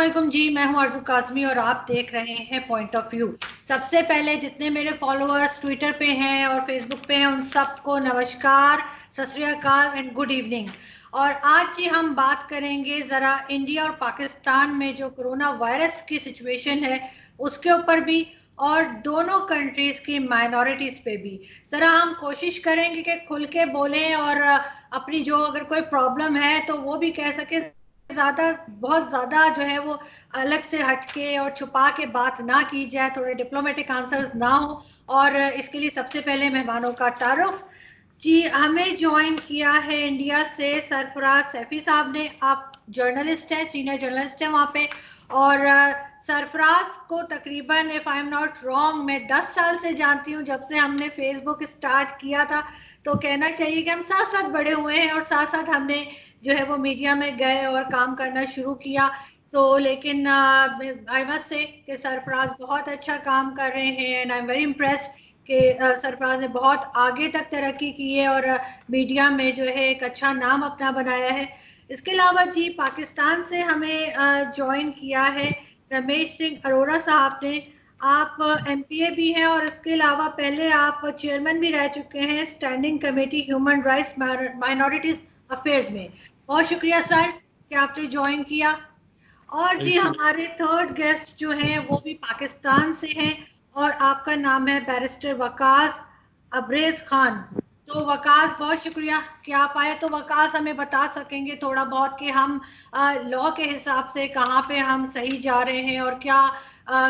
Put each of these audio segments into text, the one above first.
अस्सलाम जी, मैं हूं आरज़ू काज़मी और आप देख रहे हैं पॉइंट ऑफ व्यू। सबसे पहले जितने मेरे फॉलोअर्स ट्विटर पे हैं और फेसबुक पे हैं उन सबको नमस्कार, सत श्री अकाल एंड गुड इवनिंग। और आज जी हम बात करेंगे ज़रा इंडिया और पाकिस्तान में जो कोरोना वायरस की सिचुएशन है उसके ऊपर भी, और दोनों कंट्रीज़ की माइनॉरिटीज़ पे भी। ज़रा हम कोशिश करेंगे कि खुल के बोलें और अपनी जो अगर कोई प्रॉब्लम है तो वो भी कह सके, ज्यादा बहुत ज्यादा जो है वो अलग से हटके और छुपा के बात ना की जाए, थोड़े डिप्लोमेटिक आंसर्स ना हो। और इसके लिए सबसे पहले मेहमानों का तारुफ जी, हमें ज्वाइन किया है इंडिया से सरफराज सैफी साहब ने। आप जर्नलिस्ट हैं, सीनियर जर्नलिस्ट हैं वहाँ पे। और सरफराज को तकरीबन, if I am not wrong, मैं 10 साल से जानती हूँ, जब से हमने फेसबुक स्टार्ट किया था। तो कहना चाहिए कि हम साथ साथ बड़े हुए हैं और साथ साथ हमने जो है वो मीडिया में गए और काम करना शुरू किया। तो लेकिन आई मस्ट से कि सरफराज बहुत अच्छा काम कर रहे हैं and I am very impressed कि सरफराज ने बहुत आगे तक तरक्की की है और मीडिया में जो है एक अच्छा नाम अपना बनाया है। इसके अलावा जी पाकिस्तान से हमें ज्वाइन किया है रमेश सिंह अरोड़ा साहब ने। आप एमपीए भी हैं और इसके अलावा पहले आप चेयरमैन भी रह चुके हैं standing committee human rights minorities affairs में। बहुत शुक्रिया सर कि आपने ज्वाइन किया। और जी हमारे थर्ड गेस्ट जो हैं वो भी पाकिस्तान से हैं और आपका नाम है बैरिस्टर वकास अब्रेज खान। तो वकास, बहुत शुक्रिया कि आप आए। तो वकास हमें बता सकेंगे थोड़ा बहुत कि हम लॉ के हिसाब से कहाँ पे हम सही जा रहे हैं और क्या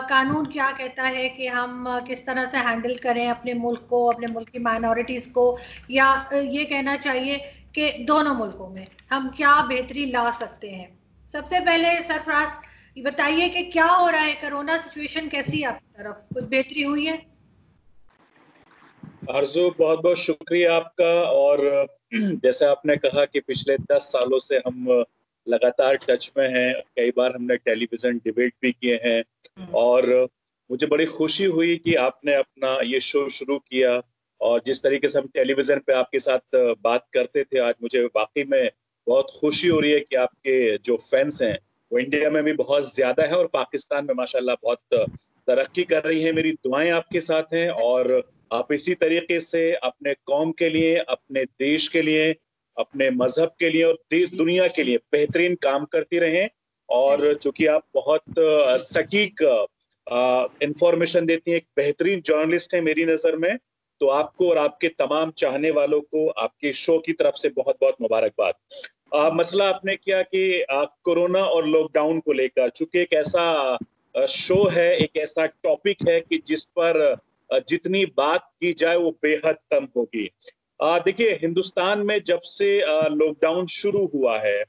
कानून क्या कहता है कि हम किस तरह से हैंडल करें अपने मुल्क को, अपने मुल्क की माइनॉरिटीज़ को, या ये कहना चाहिए कि दोनों मुल्कों में हम क्या बेहतरी ला सकते हैं। सबसे पहले सरफराज बताइए कि क्या हो रहा है, कोरोना सिचुएशन कैसी है आपकी तरफ, कुछ बेहतरी हुई है? आरजू, बहुत बहुत शुक्रिया आपका। और जैसे आपने कहा कि पिछले 10 सालों से हम लगातार टच में हैं, कई बार हमने टेलीविजन डिबेट भी किए हैं। और मुझे बड़ी खुशी हुई कि आपने अपना ये शो शुरू किया, और जिस तरीके से हम टेलीविजन पे आपके साथ बात करते थे, आज मुझे वाकई में बहुत खुशी हो रही है कि आपके जो फैंस हैं वो इंडिया में भी बहुत ज्यादा है और पाकिस्तान में माशाल्लाह बहुत तरक्की कर रही है। मेरी दुआएं आपके साथ हैं और आप इसी तरीके से अपने कौम के लिए, अपने देश के लिए, अपने मजहब के लिए और दुनिया के लिए बेहतरीन काम करती रहें। और चूंकि आप बहुत सटीक इंफॉर्मेशन देती हैं, एक बेहतरीन जर्नलिस्ट है मेरी नजर में, तो आपको और आपके तमाम चाहने वालों को आपके शो की तरफ से बहुत बहुत मुबारकबाद। मसला आपने किया कि कोरोना और लॉकडाउन को लेकर, चूंकि एक ऐसा शो है, एक ऐसा टॉपिक है कि जिस पर जितनी बात की जाए वो बेहद कम होगी। देखिए, हिंदुस्तान में जब से लॉकडाउन शुरू हुआ है,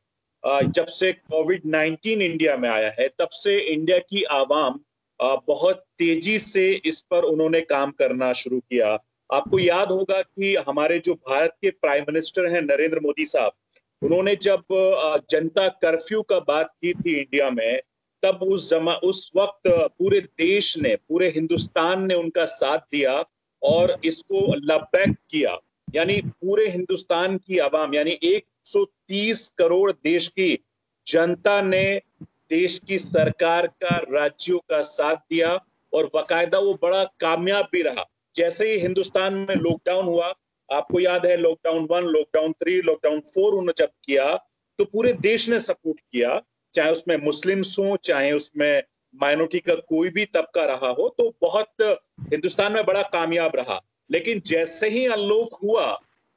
जब से कोविड-19 इंडिया में आया है, तब से इंडिया की आवाम बहुत तेजी से इस पर उन्होंने काम करना शुरू किया। आपको याद होगा कि हमारे जो भारत के प्राइम मिनिस्टर हैं नरेंद्र मोदी साहब, उन्होंने जब जनता कर्फ्यू का बात की थी इंडिया में, तब उस वक्त पूरे देश ने, पूरे हिंदुस्तान ने उनका साथ दिया और इसको लबैक किया। यानी पूरे हिंदुस्तान की आवाम, यानी 130 करोड़ देश की जनता ने देश की सरकार का, राज्यों का साथ दिया और बाकायदा वो बड़ा कामयाब भी रहा। जैसे ही हिंदुस्तान में लॉकडाउन हुआ, आपको याद है लॉकडाउन 1, लॉकडाउन 3, लॉकडाउन 4 उन्होंने जब किया तो पूरे देश ने सपोर्ट किया, चाहे उसमें मुस्लिम्स हो, चाहे उसमें माइनॉरिटी का कोई भी तबका रहा हो, तो बहुत हिंदुस्तान में बड़ा कामयाब रहा। लेकिन जैसे ही अनलॉक हुआ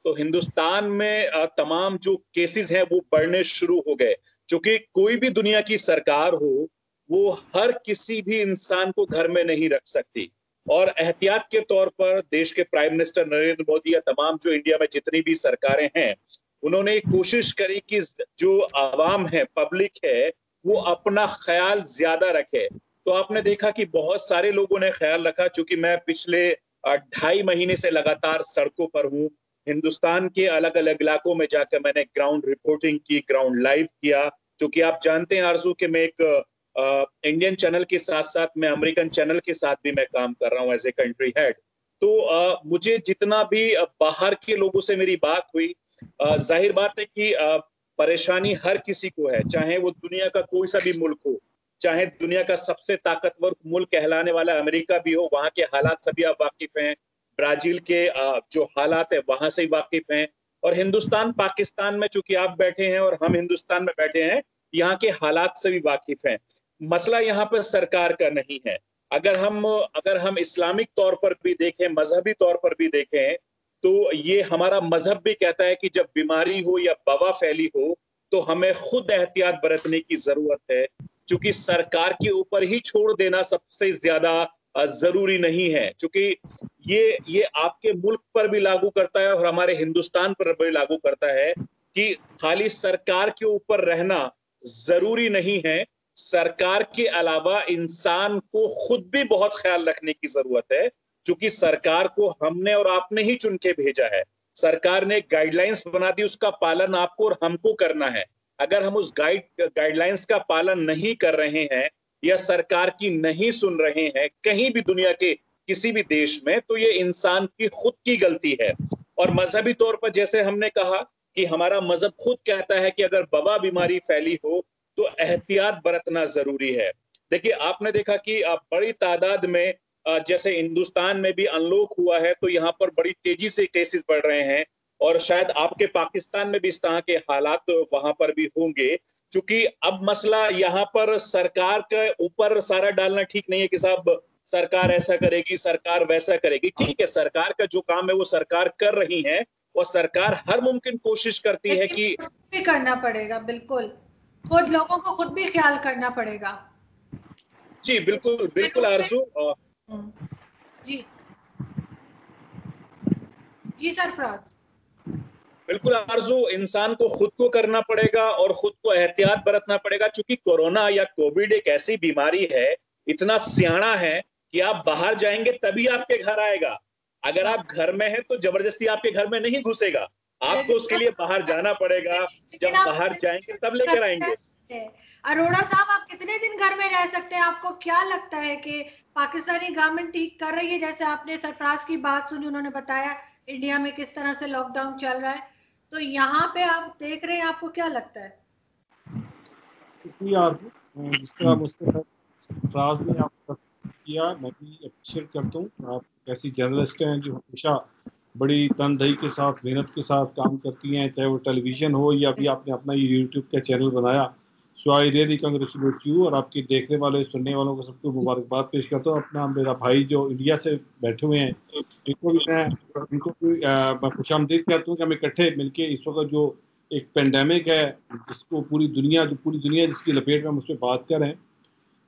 तो हिंदुस्तान में तमाम जो केसेस हैं वो बढ़ने शुरू हो गए। क्योंकि कोई भी दुनिया की सरकार हो, वो हर किसी भी इंसान को घर में नहीं रख सकती। और एहतियात के तौर पर देश के प्राइम मिनिस्टर नरेंद्र मोदी या तमाम जो इंडिया में जितनी भी सरकारें हैं, उन्होंने कोशिश करी कि जो आवाम है, पब्लिक है, वो अपना ख्याल ज्यादा रखे। तो आपने देखा कि बहुत सारे लोगों ने ख्याल रखा। चूंकि मैं पिछले 2.5 महीने से लगातार सड़कों पर हूँ, हिंदुस्तान के अलग अलग इलाकों में जाकर मैंने ग्राउंड रिपोर्टिंग की, ग्राउंड लाइव किया। क्योंकि आप जानते हैं आरजू कि मैं एक इंडियन चैनल के साथ साथ मैं अमेरिकन चैनल के साथ भी मैं काम कर रहा हूँ एज ए कंट्री हेड। तो मुझे जितना भी बाहर के लोगों से मेरी बात हुई, जाहिर बात है कि परेशानी हर किसी को है, चाहे वो दुनिया का कोई सा भी मुल्क हो। चाहे दुनिया का सबसे ताकतवर मुल्क कहलाने वाला अमेरिका भी हो, वहां के हालात सभी आप वाकिफ हैं। ब्राजील के जो हालात है वहां से ही वाकिफ हैं। और हिंदुस्तान पाकिस्तान में चूंकि आप बैठे हैं और हम हिंदुस्तान में बैठे हैं, यहाँ के हालात से भी वाकिफ हैं। मसला यहाँ पर सरकार का नहीं है। अगर हम इस्लामिक तौर पर भी देखें, मजहबी तौर पर भी देखें, तो ये हमारा मजहब भी कहता है कि जब बीमारी हो या वबा फैली हो तो हमें खुद एहतियात बरतने की जरूरत है, क्योंकि सरकार के ऊपर ही छोड़ देना सबसे ज्यादा जरूरी नहीं है। क्योंकि ये आपके मुल्क पर भी लागू करता है और हमारे हिंदुस्तान पर भी लागू करता है कि खाली सरकार के ऊपर रहना जरूरी नहीं है। सरकार के अलावा इंसान को खुद भी बहुत ख्याल रखने की जरूरत है, क्योंकि सरकार को हमने और आपने ही चुन के भेजा है। सरकार ने गाइडलाइंस बना दी, उसका पालन आपको और हमको करना है। अगर हम उस गाइडलाइंस का पालन नहीं कर रहे हैं या सरकार की नहीं सुन रहे हैं कहीं भी दुनिया के किसी भी देश में, तो ये इंसान की खुद की गलती है। और मजहबी तौर पर जैसे हमने कहा कि हमारा मजहब खुद कहता है कि अगर वबा बीमारी फैली हो तो एहतियात बरतना जरूरी है। देखिए, आपने देखा कि बड़ी तादाद में जैसे हिंदुस्तान में भी अनलॉक हुआ है तो यहाँ पर बड़ी तेजी से केसेस बढ़ रहे हैं, और शायद आपके पाकिस्तान में भी इस तरह के हालात वहां पर भी होंगे। क्योंकि अब मसला यहाँ पर सरकार के ऊपर सारा डालना ठीक नहीं है कि साहब सरकार ऐसा करेगी, सरकार वैसा करेगी। ठीक है, सरकार का जो काम है वो सरकार कर रही है, और सरकार हर मुमकिन कोशिश करती है कि भी करना पड़ेगा। बिल्कुल, खुद लोगों को खुद भी ख्याल करना पड़ेगा। जी बिल्कुल बिल्कुल आरजू। जी जी सरफराज। बिल्कुल आरजू, इंसान को खुद को करना पड़ेगा और खुद को एहतियात बरतना पड़ेगा, क्योंकि कोरोना या कोविड एक ऐसी बीमारी है, इतना सियाना है कि आप बाहर जाएंगे तभी आपके घर आएगा। अगर आप घर में हैं तो जबरदस्ती आपके घर में नहीं घुसेगा, आपको उसके लिए बाहर जाना पड़ेगा। जब बाहर जाएंगे तब लेकर आएंगे। अरोड़ा साहब, आप कितने दिन घर में रह सकते हैं? आपको क्या लगता है कि पाकिस्तानी गवर्नमेंट ठीक कर रही है? जैसे आपने सरफराज की बात सुनी, उन्होंने बताया इंडिया में किस तरह से लॉकडाउन चल रहा है, तो यहाँ पे आप देख रहे हैं, आपको क्या लगता है? जिस तरह मुझसे सरफराज ने आप किया, मैं भी अप्रिशिएट करता हूँ। आप ऐसी जर्नलिस्ट हैं जो हमेशा बड़ी तनदेही के साथ, मेहनत के साथ काम करती हैं, चाहे वो टेलीविजन हो या अभी आपने अपना ये यूट्यूब का चैनल बनाया। सो आई रियली कंग्रेचुलेट यू, और आपके देखने वाले सुनने वालों को सबको मुबारकबाद पेश करता हूँ। अपना मेरा भाई जो इंडिया से बैठे हुए हैं, इनको भी मैं खुशामदीद कहता हूँ कि हम इकट्ठे मिलके इस वक्त जो एक पेंडेमिक है जिसको पूरी दुनिया जिसकी लपेट में हम उस पर बात कर रहे हैं।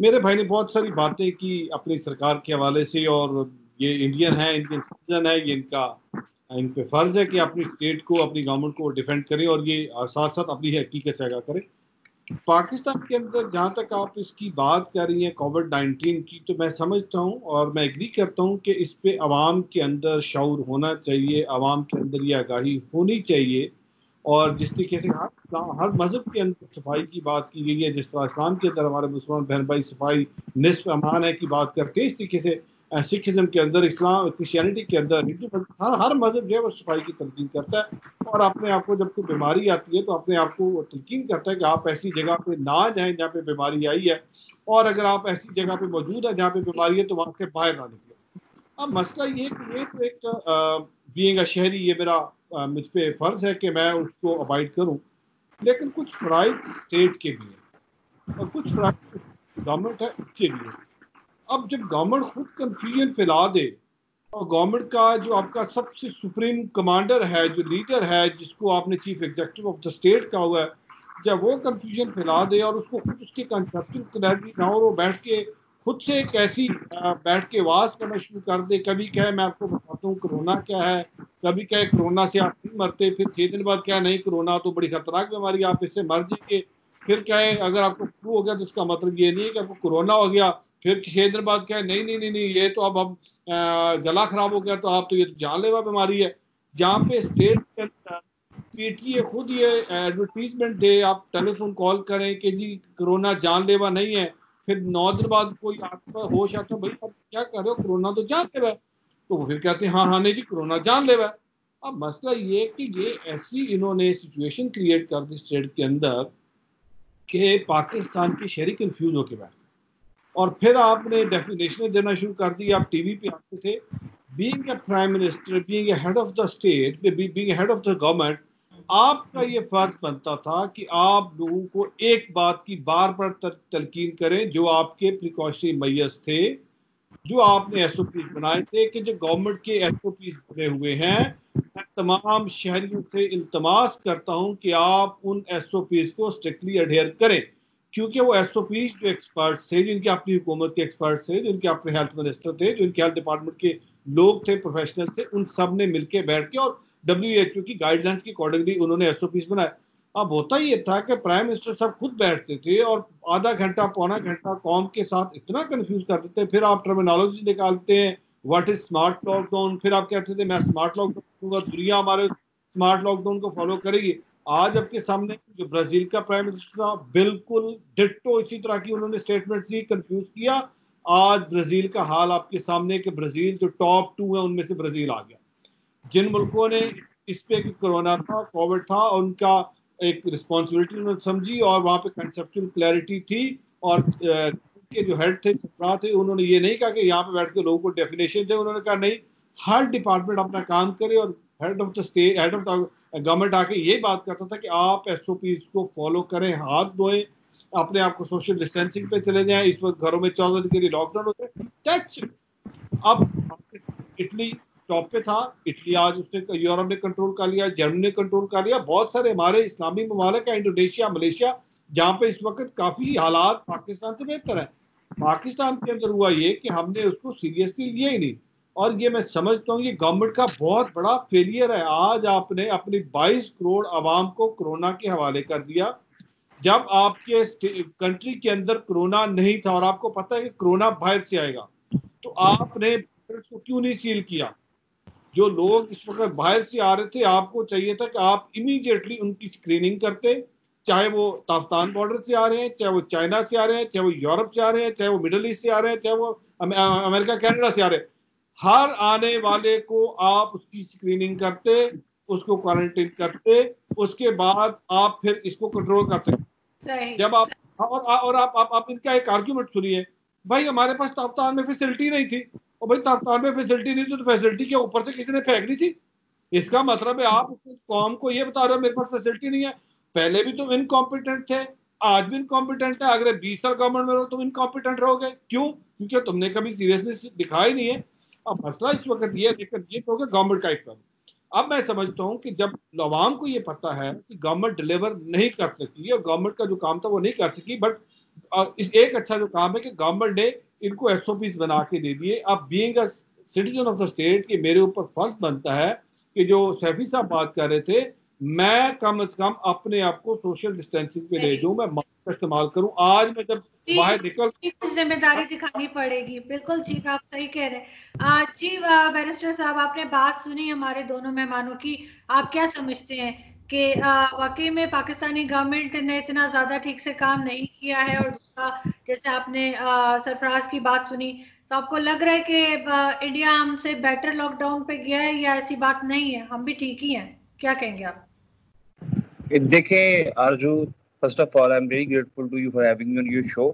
मेरे भाई ने बहुत सारी बातें की अपनी सरकार के हवाले से, और ये इंडियन सिटीजन है, ये इन पे फर्ज है कि अपनी स्टेट को, अपनी गवर्नमेंट को डिफेंड करें, और ये साथ साथ अपनी हकीकत जगह करें। पाकिस्तान के अंदर जहाँ तक आप इसकी बात कर रही हैं कोविड-19 की, तो मैं समझता हूँ और मैं एग्री करता हूँ कि इस पे आवाम के अंदर शऊर होना चाहिए, आवाम के अंदर ये आगाही होनी चाहिए। और जिस तरीके से हर मज़हब के अंदर सफाई की बात की गई है, जिस तरह इस्लाम के अंदर हमारे मुसलमान बहन भाई सफाई निस्फ अमान है की बात करते हैं, इस तरीके से सिखिज्म के अंदर, इस्लाम क्रिश्चियनिटी के अंदर, हर मज़हब जो है वो सफाई की तलकीन करता है। और अपने आप को जब कोई बीमारी आती है तो अपने आप को तलकीन करता है कि आप ऐसी जगह पे ना जाएं जहाँ पे बीमारी आई है, और अगर आप ऐसी जगह पे मौजूद है जहाँ पे बीमारी है तो वहाँ से बाहर ना निकले। अब मसला ये कि ये तो एक बीइंग अ शहरी, ये मेरा मुझ पे फ़र्ज़ है कि मैं उसको अवॉइड करूँ, लेकिन कुछ फ़राइज़ स्टेट के भी हैं और कुछ फ़राइज़ गवर्नमेंट है उसके भी हैं। अब जब गवर्नमेंट खुद कन्फ्यूजन फैला दे, और गवर्नमेंट का जो आपका सबसे सुप्रीम कमांडर है, जो लीडर है, जिसको आपने chief executive of the state कहा हुआ है, जब वो कन्फ्यूजन फैला दे और उसको खुद उसकी कंसेप्चुअल क्लैरिटी ना हो, वो बैठ के खुद से एक ऐसी बैठ के आवाज़ करना शुरू कर दे, कभी कहे मैं आपको बताता हूँ कोरोना क्या है, कभी कहे कोरोना से आप नहीं मरते, फिर 6 दिन बाद क्या, नहीं कोरोना तो बड़ी खतरनाक बीमारी, आप इससे मर जाएंगे, फिर कहे अगर आपको फ्लू हो गया तो उसका मतलब ये नहीं है कि आपको कोरोना हो गया, फिर 6 दिन बाद कहे नहीं नहीं नहीं नहीं ये तो अब गला खराब हो गया तो आप तो ये तो जानलेवा बीमारी है। जहाँ पे स्टेट के अंदर पीटीए खुद ये एडवर्टीजमेंट दे, आप टेलीफोन कॉल करें कि जी कोरोना जानलेवा नहीं है, फिर 9 दिन बाद कोई आपका होश आता है, भाई आप क्या कर रहे हो, कोरोना तो जानलेवा है, तो वो फिर कहते हैं हाँ हाँ नहीं जी कोरोना जानलेवा है। अब मसला ये कि ये ऐसी इन्होंने सिचुएशन क्रिएट कर दी स्टेट के अंदर कि पाकिस्तान के शहरी कंफ्यूज होके बैठे, और फिर आपने डेफिनेशन देना शुरू कर दी, आप टीवी पे आते थे। Being a prime minister, being a head of the state, being a head of the government, आपका ये फर्ज बनता था कि आप लोगों को एक बात की बार बार तलकीन करें, जो आपके प्रिकॉशनरी मेजर्स थे, जो आपने एसओपी बनाए थे, कि जो गवर्नमेंट के एसओपी बने हुए हैं, मैं तमाम शहरियों से इल्तमास करता हूं कि आप उन एसओपी को स्ट्रिक्टली अडेयर करें, क्योंकि वो एसओपी जो एक्सपर्ट्स थे, जिनके अपनी हुकूमत के एक्सपर्ट्स थे, जिनके अपने हेल्थ मिनिस्टर थे, जो इनके हेल्थ डिपार्टमेंट के लोग थे, प्रोफेशनल थे, उन सब ने मिलकर बैठ के और WHO की गाइडलाइंस के अकॉर्डिंगली उन्होंने एसओपी बनाए। अब होता ये था कि प्राइम मिनिस्टर साहब खुद बैठते थे और आधा घंटा पौना घंटा कौम के साथ इतना कंफ्यूज कर देते, फिर आप टर्मिनोलॉजी निकालते हैं, व्हाट इज स्मार्ट लॉकडाउन, फिर आप कहते थे मैं स्मार्ट लॉकडाउन करूंगा, दुनिया हमारे स्मार्ट लॉकडाउन को फॉलो करेगी। आज आपके सामने जो ब्राजील का प्राइम मिनिस्टर था, बिल्कुल डिट्टो इसी तरह की उन्होंने स्टेटमेंट दी, कंफ्यूज किया। आज ब्राजील का हाल आपके सामने कि ब्राजील जो टॉप 2 है उनमें से ब्राजील आ गया। जिन मुल्कों ने इस पे कोरोना था, कोविड था, उनका एक रिस्पॉन्सिबिलिटी उन्होंने समझी और वहाँ पे कंसेप्चुअल क्लैरिटी थी, और के जो हेड थे, सरबराह थे, उन्होंने ये नहीं कहा कि यहाँ पे बैठ के लोगों को डेफिनेशन दे, उन्होंने कहा नहीं, हर डिपार्टमेंट अपना काम करे, और head of the state, head of the government आके ये बात करता था कि आप एसओपी को फॉलो करें, हाथ धोएं, अपने आप को सोशल डिस्टेंसिंग पे चले जाएं, इस वक्त घरों में 14 दिन के लिए लॉकडाउन होता है, दैट्स इट। अब इटली टॉप पे था, इटली आज उसने, यूरोप ने कंट्रोल कर लिया, जर्मनी ने कंट्रोल कर लिया, बहुत सारे हमारे इस्लामी ममालिक है, इंडोनेशिया, मलेशिया, जहाँ पे इस वक्त काफी हालात पाकिस्तान से बेहतर है। पाकिस्तान के अंदर हुआ ये कि हमने उसको सीरियसली लिया ही नहीं, और ये मैं समझता हूँ ये गवर्नमेंट का बहुत बड़ा फेलियर है। आज आपने अपनी 22 करोड़ आवाम को कोरोना के हवाले कर दिया, जब आपके कंट्री के अंदर कोरोना नहीं था, और आपको पता है कि कोरोना बाहर से आएगा, तो आपने को क्यों नहीं सील किया? जो लोग इस वक्त बाहर से आ रहे थे, आपको चाहिए था कि आप इमीडिएटली उनकी स्क्रीनिंग करते, चाहे वो ताफ्तान बॉर्डर से आ रहे हैं, चाहे वो चाइना से आ रहे हैं, चाहे वो यूरोप से आ रहे हैं, चाहे वो मिडिल ईस्ट से आ रहे हैं, चाहे वो अमेरिका कनाडा से आ रहे हैं, हर आने वाले को आप उसकी स्क्रीनिंग करते, उसको क्वारंटीन करते, उसके बाद आप फिर इसको कंट्रोल कर सकते। जब आप और आप इनका एक आर्ग्यूमेंट सुनिए, भाई हमारे पास ताफ्तान में फैसिलिटी नहीं थी, और भाई ताफ्तान में फैसिलिटी नहीं थी तो फैसिलिटी के ऊपर से किसी ने फेंकनी थी। इसका मतलब है आप कौम को ये बता रहे हो मेरे पास फैसिलिटी नहीं है। पहले भी तुम इनकॉम्पिटेंट थे, आज भी इनकॉम्पिटेंट है, अगर 20 साल गवर्नमेंट में रहो तुम इनकॉम्पिटेंट रहोगे। क्यों? क्योंकि तुमने कभी सीरियसनेस दिखाई नहीं है। अब मसला इस वक्त ये लेकर ये होगा गवर्नमेंट का एक काम। अब मैं समझता हूं कि जब अवाम को ये पता है कि गवर्नमेंट डिलीवर नहीं कर सकी, और गवर्नमेंट का जो काम था वो नहीं कर सकी, बट इस एक अच्छा जो काम है कि गवर्नमेंट ने इनको एसओपीज बना के दे दिए। अब being a citizen of the state कि मेरे ऊपर फर्ज बनता है कि जो सैफी साहब बात कर रहे थे, मैं कम से कम अपने आप को सोशल डिस्टेंसिंग पे ले जाऊं, मैं मास्क का इस्तेमाल करूं। आज मैं जब बाहर निकल, जिम्मेदारी दिखानी पड़ेगी। बिल्कुल ठीक, आप सही कह रहे हैं। जी बैरिस्टर साहब, आपने बात सुनी हमारे दोनों मेहमानों की, आप क्या समझते हैं कि वाकई में पाकिस्तानी गवर्नमेंट ने इतना ज्यादा ठीक से काम नहीं किया है? और दूसरा, जैसे आपने सरफराज की बात सुनी, तो आपको लग रहा है कि इंडिया हमसे बेटर लॉकडाउन पे गया है, या ऐसी बात नहीं है, हम भी ठीक ही हैं? क्या कहेंगे आप? देखें Arzoo, first of all I am very grateful to you for having me on your show.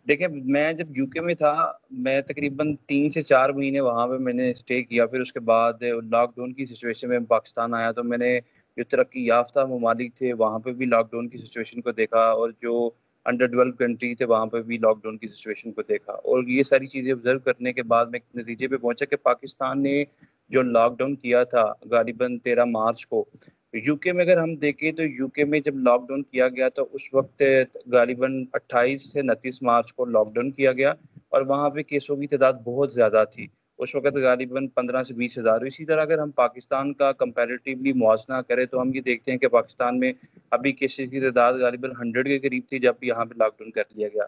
देखिए, मैं जब यूके में था, मैं तकरीबन 3 से 4 महीने वहाँ पे मैंने स्टे किया। फिर उसके बाद लॉकडाउन की सिचुएशन में पाकिस्तान आया, तो मैंने जो तरक्की याफ्ता ममालिक थे वहाँ पे भी लॉकडाउन की सिचुएशन को देखा, और जो अंडर डेवलप कंट्री थे वहाँ पे भी लॉकडाउन की सिचुएशन को देखा। और ये सारी चीज़ें ऑब्जर्व करने के बाद मैं एक नतीजे पे पहुंचा कि पाकिस्तान ने जो लॉकडाउन किया था गालिबन 13 मार्च को, यूके में अगर हम देखें तो यूके में जब लॉकडाउन किया गया तो उस वक्त गालिबन 28 से 29 मार्च को लॉकडाउन किया गया, और वहाँ पे केसों की तादाद बहुत ज़्यादा थी। उस वक्त गालिबन 15 से 20 हज़ार। इसी तरह अगर हम पाकिस्तान का कंपैरेटिवली मुआवजना करें तो हम ये देखते हैं कि पाकिस्तान में अभी केसेस की तादाद गालिबन 100 के करीब थी जब यहाँ पे लॉकडाउन कर लिया गया।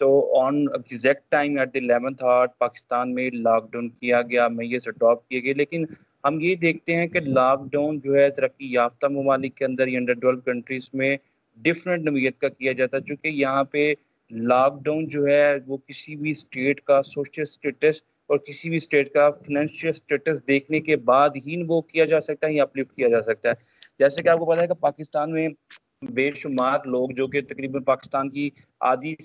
तो on exact time at the 11th hour Pakistan में लॉकडाउन किया गया, मेजर्स अडॉप्ट किए गए। लेकिन हम ये देखते हैं कि लॉकडाउन जो है तरक्की याफ्ता ममालिक के अंदर या अंडर डेवलप कंट्रीज में डिफरेंट नोयत का किया जाता है, क्योंकि यहाँ पे लॉकडाउन जो है वो किसी भी स्टेट का सोशल स्टेटस और किसी भी स्टेट का फाइनेंशियल स्टेटस देखने के बाद ही वो किया जा सकता है या अपलिफ्ट किया जा सकता है। जैसे कि आपको पता है कि पाकिस्तान में बेशुमार लोग जो कि तकरीबन पाकिस्तान की आधी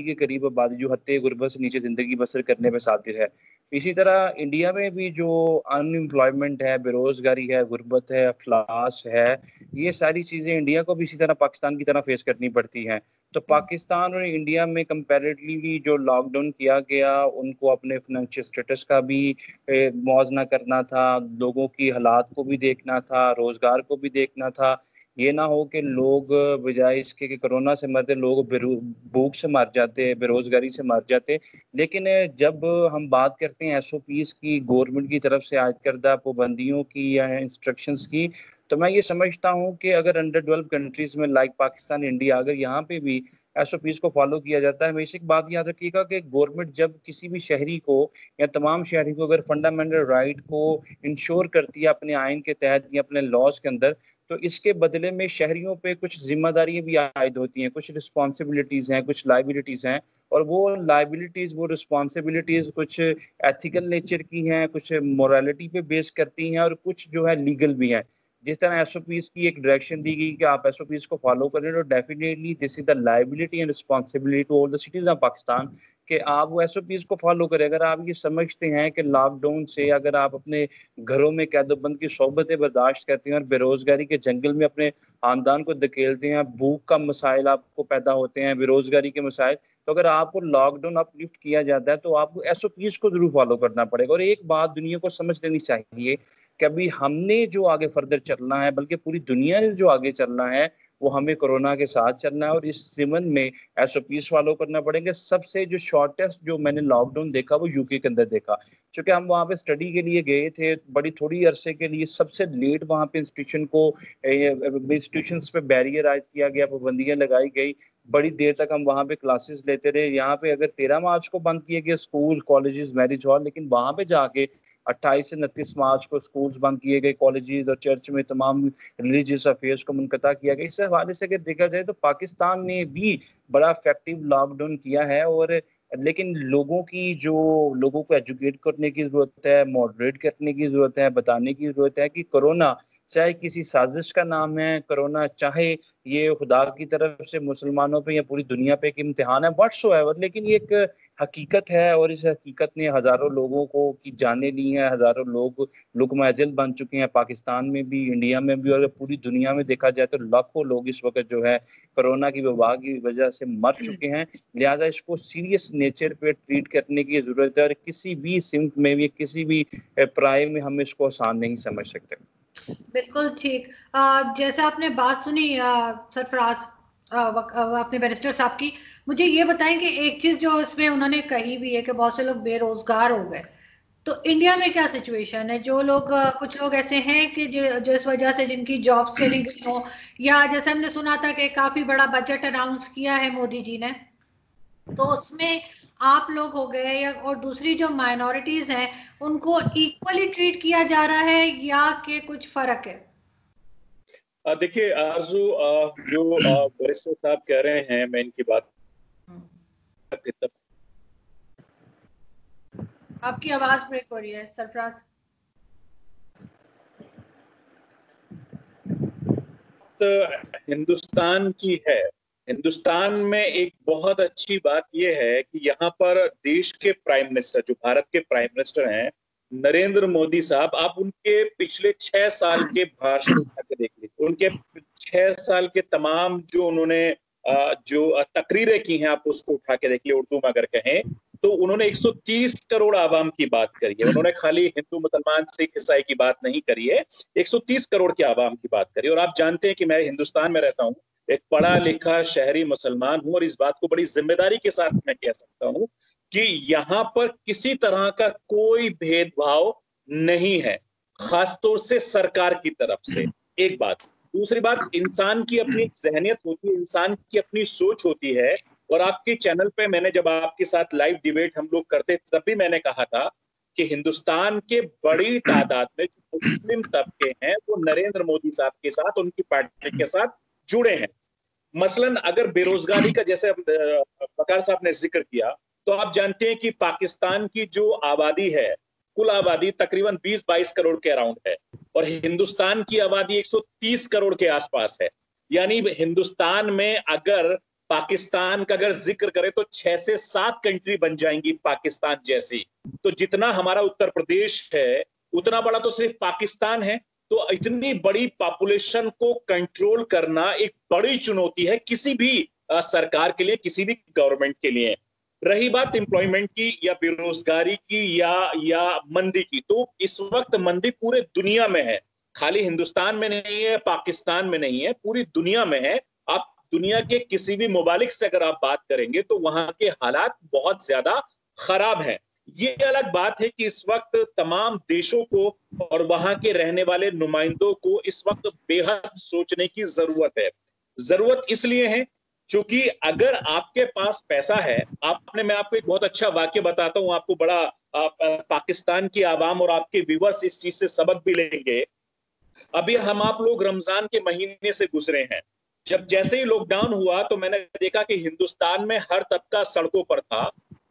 के करीब आबादी जो हत्ते गुर्बत से नीचे ज़िंदगी बसर करने में सातिर है। इसी तरह इंडिया में भी जो अनएम्प्लॉयमेंट है, बेरोज़गारी है, गुर्बत है, अफलास है, ये सारी चीज़ें इंडिया को भी इसी तरह पाकिस्तान की तरह फेस करनी पड़ती हैं। तो पाकिस्तान और इंडिया में कंपैरेटिवली जो लॉकडाउन किया गया, उनको अपने फाइनेंशियल स्टेटस का भी मुआवजा करना था, लोगों की हालात को भी देखना था, रोज़गार को भी देखना था। ये ना हो कि लोग बजाय इसके कि कोरोना से मरते, लोग भूख से मर जाते, बेरोजगारी से मर जाते। लेकिन जब हम बात करते हैं एसओपीज की, गवर्नमेंट की तरफ से आयद करदा पाबंदियों की या इंस्ट्रक्शंस की, तो मैं ये समझता हूँ कि अगर अंडर डेवलप कंट्रीज में लाइक पाकिस्तान, इंडिया, अगर यहाँ पे भी एसओपीज को फॉलो किया जाता है, हमेशा एक बात याद रखिएगा कि गवर्नमेंट जब किसी भी शहरी को या तमाम शहरी को अगर फंडामेंटल राइट को इंश्योर करती है अपने आइन के तहत या अपने लॉज के अंदर, तो इसके बदले में शहरियों पे कुछ जिम्मेदारियां भी आयद होती हैं, कुछ रिस्पॉन्सिबिलिटीज हैं, कुछ लाइबिलिटीज हैं। और वो लाइबिलिटीज, वो रिस्पॉन्सिबिलिटीज कुछ एथिकल नेचर की हैं, कुछ मोरालिटी पे बेस करती हैं, और कुछ जो है लीगल भी हैं। जिस तरह एसओपीज की एक डायरेक्शन दी गई कि आप एसओपीज को फॉलो करें, तो definitely this is the liability and responsibility to all the citizen of Pakistan कि आप वो एसओपीज को फॉलो करें। अगर आप ये समझते हैं कि लॉकडाउन से अगर आप अपने घरों में कैदोबंद की सोबतें बर्दाश्त करते हैं और बेरोजगारी के जंगल में अपने खानदान को धकेलते हैं, भूख का मसाइल आपको पैदा होते हैं, बेरोजगारी के मसाइल, तो अगर आपको लॉकडाउन अपलिफ्ट किया जाता है तो आपको एसओपीज को जरूर फॉलो करना पड़ेगा। और एक बात दुनिया को समझ लेनी चाहिए कि अभी हमने जो आगे फर्दर चलना है, बल्कि पूरी दुनिया ने जो आगे चलना है, वो हमें कोरोना के साथ चलना है। और इस जिमन में एसओपीज फॉलो करना पड़ेंगे। सबसे जो शॉर्टेस्ट जो मैंने लॉकडाउन देखा वो यूके के अंदर देखा, क्योंकि हम वहाँ पे स्टडी के लिए गए थे, बड़ी थोड़ी अरसे के लिए। सबसे लेट वहाँ पे इंस्टीट्यूशंस पे बैरियर आयद किया गया, पाबंदियां लगाई गई, बड़ी देर तक हम वहाँ पे क्लासेस लेते रहे। यहाँ पे अगर 13 मार्च को बंद किए गए स्कूल, कॉलेजेस, मैरिज हॉल, लेकिन वहाँ पे जाके 28 से 29 मार्च को स्कूल्स बंद किए गए, कॉलेजेस और चर्च में तमाम रिलीजियस अफेयर्स को मुनक़ता किया गया। इस हवाले से अगर देखा जाए तो पाकिस्तान ने भी बड़ा इफेक्टिव लॉकडाउन किया है। और लेकिन लोगों को एजुकेट करने की जरूरत है, मॉडरेट करने की जरूरत है, बताने की जरूरत है कि कोरोना चाहे किसी साजिश का नाम है, कोरोना चाहे ये खुदा की तरफ से मुसलमानों पे या पूरी दुनिया पे एक इम्तिहान है, व्हाट्सोएवर, लेकिन ये एक हकीकत है। और इस हकीकत ने हजारों लोगों को की जाने ली हैं, हजारों लोग लुक़मा अजल बन चुके हैं, पाकिस्तान में भी, इंडिया में भी, और पूरी दुनिया में देखा जाए तो लाखों लोग इस वक्त जो है कोरोना की वबा की वजह से मर चुके हैं। लिहाजा इसको सीरियस नेचर पे ट्रीट करने की जरूरत है, और किसी भी सिम्त में भी, किसी भी प्राय में हम इसको आसान नहीं समझ सकते। बिल्कुल ठीक। जैसे आपने बात सुनी सरफराज, अपने बैरिस्टर साहब की, मुझे ये बताएं कि एक चीज जो इसमें उन्होंने कही भी है कि बहुत से लोग बेरोजगार हो गए, तो इंडिया में क्या सिचुएशन है? जो लोग कुछ लोग ऐसे हैं कि जो इस वजह से जिनकी जॉब्स चली गई हो, या जैसे हमने सुना था कि काफी बड़ा बजट अनाउंस किया है मोदी जी ने, तो उसमें आप लोग हो गए, या और दूसरी जो माइनॉरिटीज हैं उनको इक्वली ट्रीट किया जा रहा है, या कि कुछ फर्क है? देखिए आरजू, जो बैरिस्टर साहब कह रहे हैं, मैं इनकी बात, आपकी आवाज ब्रेक हो रही है सरफराज। हिंदुस्तान की है। हिंदुस्तान में एक बहुत अच्छी बात यह है कि यहाँ पर देश के प्राइम मिनिस्टर, जो भारत के प्राइम मिनिस्टर हैं, नरेंद्र मोदी साहब, आप उनके पिछले 6 साल के भाषण देख लीजिए, उनके 6 साल के तमाम जो उन्होंने जो तकरीरें की हैं, आप उसको उठा के देखिए। उर्दू में अगर कहें तो उन्होंने 130 करोड़ आवाम की बात करी है। उन्होंने खाली हिंदू, मुसलमान, सिख, ईसाई की बात नहीं करी है, 130 करोड़ के आवाम की बात करी। और आप जानते हैं कि मैं हिंदुस्तान में रहता हूँ, एक पढ़ा लिखा शहरी मुसलमान हूँ, और इस बात को बड़ी जिम्मेदारी के साथ मैं कह सकता हूँ कि यहाँ पर किसी तरह का कोई भेदभाव नहीं है, खासतौर से सरकार की तरफ से। एक बात। दूसरी बात, इंसान की अपनी ज़हनियत होती है, इंसान की अपनी सोच होती है। और आपके चैनल पे मैंने जब आपके साथ लाइव डिबेट हम लोग करते, तब भी मैंने कहा था कि हिंदुस्तान के बड़ी तादाद में जो मुस्लिम तबके हैं वो नरेंद्र मोदी साहब के साथ, उनकी पार्टी के साथ जुड़े हैं। मसलन अगर बेरोजगारी का, जैसे बकार साहब ने जिक्र किया, तो आप जानते हैं कि पाकिस्तान की जो आबादी है, कुल आबादी तकरीबन 20-22 करोड़ के अराउंड है, और हिंदुस्तान की आबादी 130 करोड़ के आसपास है। यानी हिंदुस्तान में अगर पाकिस्तान का अगर जिक्र करें तो 6 से 7 कंट्री बन जाएंगी पाकिस्तान जैसी। तो जितना हमारा उत्तर प्रदेश है उतना बड़ा तो सिर्फ पाकिस्तान है। तो इतनी बड़ी पॉपुलेशन को कंट्रोल करना एक बड़ी चुनौती है किसी भी सरकार के लिए, किसी भी गवर्नमेंट के लिए। रही बात एम्प्लॉयमेंट की या बेरोजगारी की या मंदी की, तो इस वक्त मंदी पूरे दुनिया में है, खाली हिंदुस्तान में नहीं है, पाकिस्तान में नहीं है, पूरी दुनिया में है। आप दुनिया के किसी भी मुमालिक से अगर आप बात करेंगे तो वहां के हालात बहुत ज्यादा खराब हैं। ये अलग बात है कि इस वक्त तमाम देशों को और वहां के रहने वाले नुमाइंदों को इस वक्त बेहद सोचने की जरूरत है। जरूरत इसलिए है क्योंकि अगर आपके पास पैसा है, मैं आपको एक बहुत अच्छा वाक्य बताता हूं, आपको बड़ा पाकिस्तान की आवाम और आपके व्यूअर्स इस चीज से सबक भी लेंगे। अभी आप लोग रमजान के महीने से गुजरे हैं। जब जैसे ही लॉकडाउन हुआ तो मैंने देखा कि हिंदुस्तान में हर तबका सड़कों पर था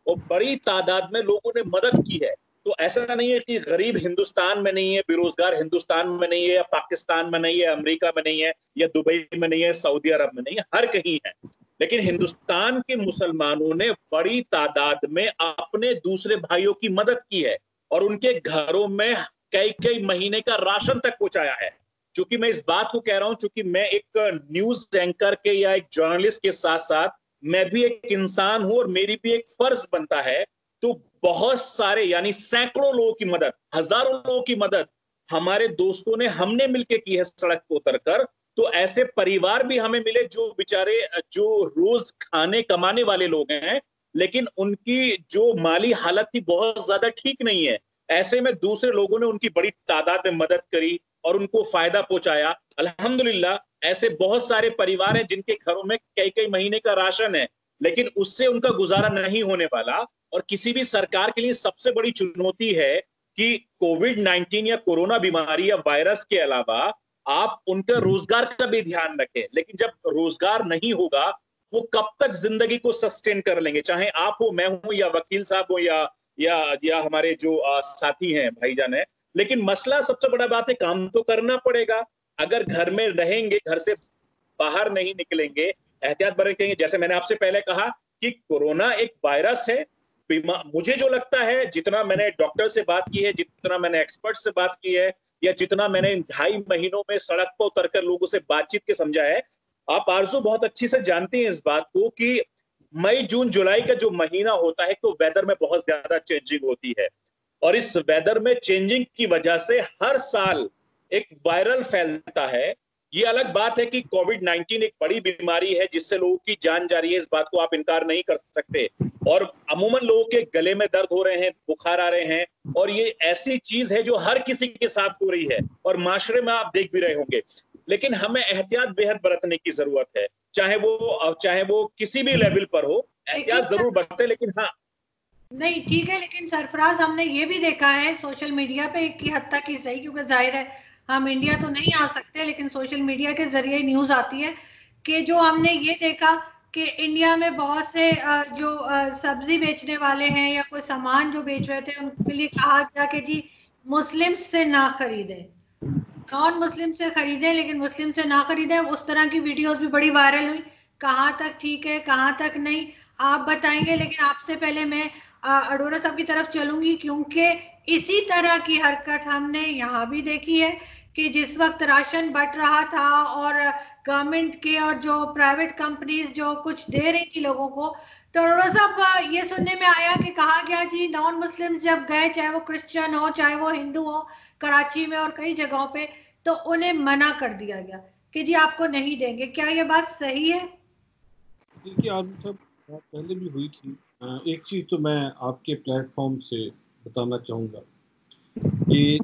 और बड़ी तादाद में लोगों ने मदद की है। तो ऐसा नहीं है कि गरीब हिंदुस्तान में नहीं है, बेरोजगार हिंदुस्तान में नहीं है, या पाकिस्तान में नहीं है, अमेरिका में नहीं है, या दुबई में नहीं है, सऊदी अरब में नहीं है, हर कहीं है। लेकिन हिंदुस्तान के मुसलमानों ने बड़ी तादाद में अपने दूसरे भाइयों की मदद की है और उनके घरों में कई कई महीने का राशन तक पहुंचाया है। क्योंकि मैं इस बात को कह रहा हूं क्योंकि मैं एक न्यूज एंकर के या एक जर्नलिस्ट के साथ साथ मैं भी एक इंसान हूं और मेरी भी एक फर्ज बनता है। तो बहुत सारे यानी सैकड़ों लोगों की मदद, हजारों लोगों की मदद हमारे दोस्तों ने, हमने मिलकर की है सड़क पर उतरकर। तो ऐसे परिवार भी हमें मिले जो बेचारे जो रोज खाने कमाने वाले लोग हैं लेकिन उनकी जो माली हालत थी बहुत ज्यादा ठीक नहीं है। ऐसे में दूसरे लोगों ने उनकी बड़ी तादाद में मदद करी और उनको फायदा पहुंचाया। अल्हम्दुलिल्लाह ऐसे बहुत सारे परिवार हैं जिनके घरों में कई कई महीने का राशन है लेकिन उससे उनका गुजारा नहीं होने वाला। और किसी भी सरकार के लिए सबसे बड़ी चुनौती है कि कोविड-19 या कोरोना बीमारी या वायरस के अलावा आप उनका रोजगार का भी ध्यान रखें। लेकिन जब रोजगार नहीं होगा वो कब तक जिंदगी को सस्टेन कर लेंगे, चाहे आप हो, मैं हूं, या वकील साहब हो, या हमारे जो साथी हैं, भाईजान है। लेकिन मसला सबसे बड़ा बात है, काम तो करना पड़ेगा। अगर घर में रहेंगे, घर से बाहर नहीं निकलेंगे, एहतियात बरतेंगे, जैसे मैंने आपसे पहले कहा कि कोरोना एक वायरस है। मुझे जो लगता है, जितना मैंने डॉक्टर से बात की है, जितना मैंने एक्सपर्ट से बात की है, या जितना मैंने इन 2.5 महीनों में सड़क पर उतरकर लोगों से बातचीत के समझा है, आप आरजू बहुत अच्छी से जानती हैं इस बात को कि मई जून जुलाई का जो महीना होता है तो वेदर में बहुत ज्यादा चेंजिंग होती है और इस वेदर में चेंजिंग की वजह से हर साल एक वायरल फैलता है। ये अलग बात है कि कोविड-19 एक बड़ी बीमारी है जिससे लोगों की जान जा रही है, इस बात को आप इनकार नहीं कर सकते। और अमूमन लोगों के गले में दर्द हो रहे हैं, बुखार आ रहे हैं, और ये ऐसी चीज है जो हर किसी के साथ हो रही है और माशरे में आप देख भी रहे होंगे। लेकिन हमें एहतियात बेहद बरतने की जरूरत है, चाहे वो किसी भी लेवल पर हो, एहतियात जरूर बरते। लेकिन हाँ, नहीं ठीक है, लेकिन सरफराज हमने ये भी देखा है सोशल मीडिया पे एक हद तक ही सही, क्योंकि जाहिर है हम इंडिया तो नहीं आ सकते, लेकिन सोशल मीडिया के जरिए न्यूज आती है कि जो हमने ये देखा कि इंडिया में बहुत से जो सब्जी बेचने वाले हैं या कोई सामान जो बेच रहे थे उनके लिए कहा गया कि जी मुस्लिम से ना खरीदें, नॉन मुस्लिम से खरीदें, लेकिन मुस्लिम से ना खरीदें। उस तरह की वीडियोस भी बड़ी वायरल हुई। कहाँ तक ठीक है, कहाँ तक नहीं, आप बताएंगे। लेकिन आपसे पहले मैं अरोड़ा साहब की तरफ चलूंगी, क्योंकि इसी तरह की हरकत हमने यहाँ भी देखी है कि जिस वक्त राशन बंट रहा था और गवर्नमेंट के और जो प्राइवेट कंपनीज जो कुछ दे रही थी लोगों को, तो अरोड़ा साहब ये सुनने में आया कि कहा गया जी नॉन मुस्लिम्स जब गए, चाहे वो क्रिश्चियन हो चाहे वो हिंदू हो, कराची में और कई जगहों पे, तो उन्हें मना कर दिया गया कि जी आपको नहीं देंगे। क्या ये बात सही है? देखिए आप सब बात पहले भी हुई थी। एक चीज़ तो मैं आपके प्लेटफॉर्म से बताना चाहूँगा कि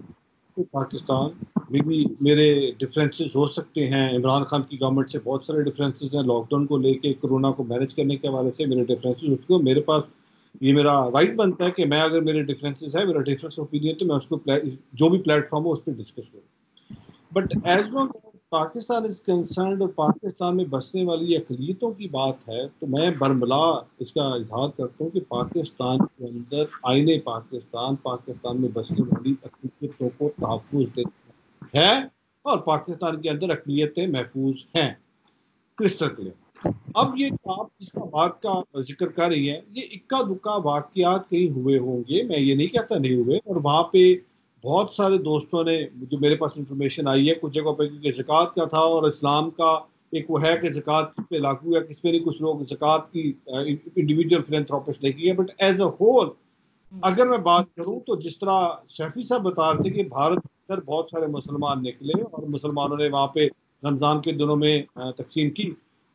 तो पाकिस्तान में भी मेरे डिफरेंसेस हो सकते हैं, इमरान खान की गवर्नमेंट से बहुत सारे डिफरेंसेस हैं, लॉकडाउन को लेके, कोरोना को मैनेज करने के हवाले से मेरे डिफरेंसेस उसको, मेरे पास ये मेरा राइट बनता है कि मैं अगर मेरे डिफरेंसेस है, मेरा डिफरेंस ओपिनियन, तो मैं उसको जो भी प्लेटफॉर्म हो उस पर डिस्कस करूँ। But as long Pakistan is concerned और पाकिस्तान में बसने वाली अक़लियतों की बात है, तो मैं बरमला इसका इजहार करता हूँ कि पाकिस्तान के अंदर आईने पाकिस्तान में बसने वाली अक़लियतों को तहफ़्फ़ुज़ देता है और पाकिस्तान के अंदर अक़लियतें महफूज हैं। Crystal clear. अब ये आप जिसका बात का जिक्र कर रही हैं, ये इक्का दुक्का वाकयात कहीं हुए होंगे, मैं ये नहीं कहता नहीं हुए, और वहाँ पे बहुत सारे दोस्तों ने, जो मेरे पास इंफॉर्मेशन आई है कुछ जगहों पे, क्योंकि ज़कात का था और इस्लाम का एक वो है कि ज़कात किस पे लागू है किस पे नहीं, कुछ लोग ज़कात की इंडिविजुअल फिलैंथ्रोपिस्ट नहीं की है, बट एज अ होल अगर मैं बात करूं तो जिस तरह शफी साहब बता रहे थे कि भारत के अंदर बहुत सारे मुसलमान निकले और मुसलमानों ने वहाँ पे रमज़ान के दिनों में तकसीम की,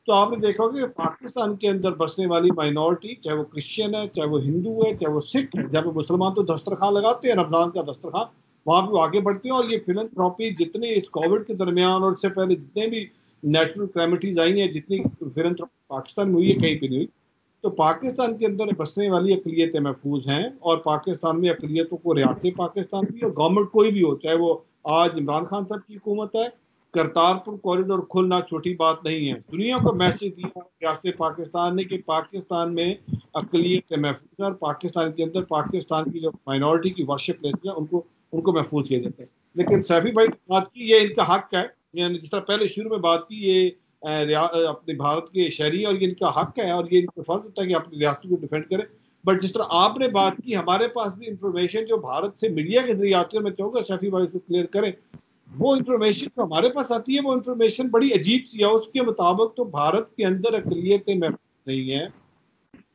तो आपने देखा होगा कि पाकिस्तान के अंदर बसने वाली माइनॉरिटी, चाहे वो क्रिश्चियन है, चाहे वो हिंदू है, चाहे वो सिख है, जहाँ पे मुसलमान तो दस्तरखान लगाते हैं रमज़ान का दस्तरखान, वहाँ पे वो आगे बढ़ते हैं। और ये फिलैंथ्रोपी जितने इस कोविड के दरमियान और इससे पहले जितने भी नेचुरल कैलेमिटीज आई हैं, जितनी फिलैंथ्रोपी पाकिस्तान में हुई है कहीं पर नहीं हुई। तो पाकिस्तान के अंदर बसने वाली अक़लियतें महफूज हैं और पाकिस्तान में अक़लियतों को रियासत पाकिस्तान भी और गवर्नमेंट कोई भी हो, चाहे वो आज इमरान खान साहब की हुकूमत है, करतारपुर कॉरिडोर खुलना छोटी बात नहीं है। दुनिया को मैसेज दिया रियासत पाकिस्तान ने कि पाकिस्तान में अक़लियतें महफूज है और पाकिस्तान के अंदर पाकिस्तान की जो माइनॉरिटी की वर्शिप प्लेस है उनको महफूज किया जाता है। लेकिन सैफी भाई बात की, ये इनका हक है, यानी जिस तरह पहले शुरू में बात की, ये अपने भारत के शहरी और ये इनका हक है और ये इनका फर्ज होता है कि अपनी रियासत को डिफेंड करें। बट जिस तरह आपने बात की, हमारे पास भी इंफॉर्मेशन जो भारत से मीडिया के जरिए आती है, मैं चाहूँगा शफी भाई इसको क्लियर करें, वो इंफॉर्मेशन जो हमारे पास आती है वो इंफॉर्मेशन बड़ी अजीब सी है। उसके मुताबिक तो भारत के अंदर अक़लियतें महफूज नहीं है,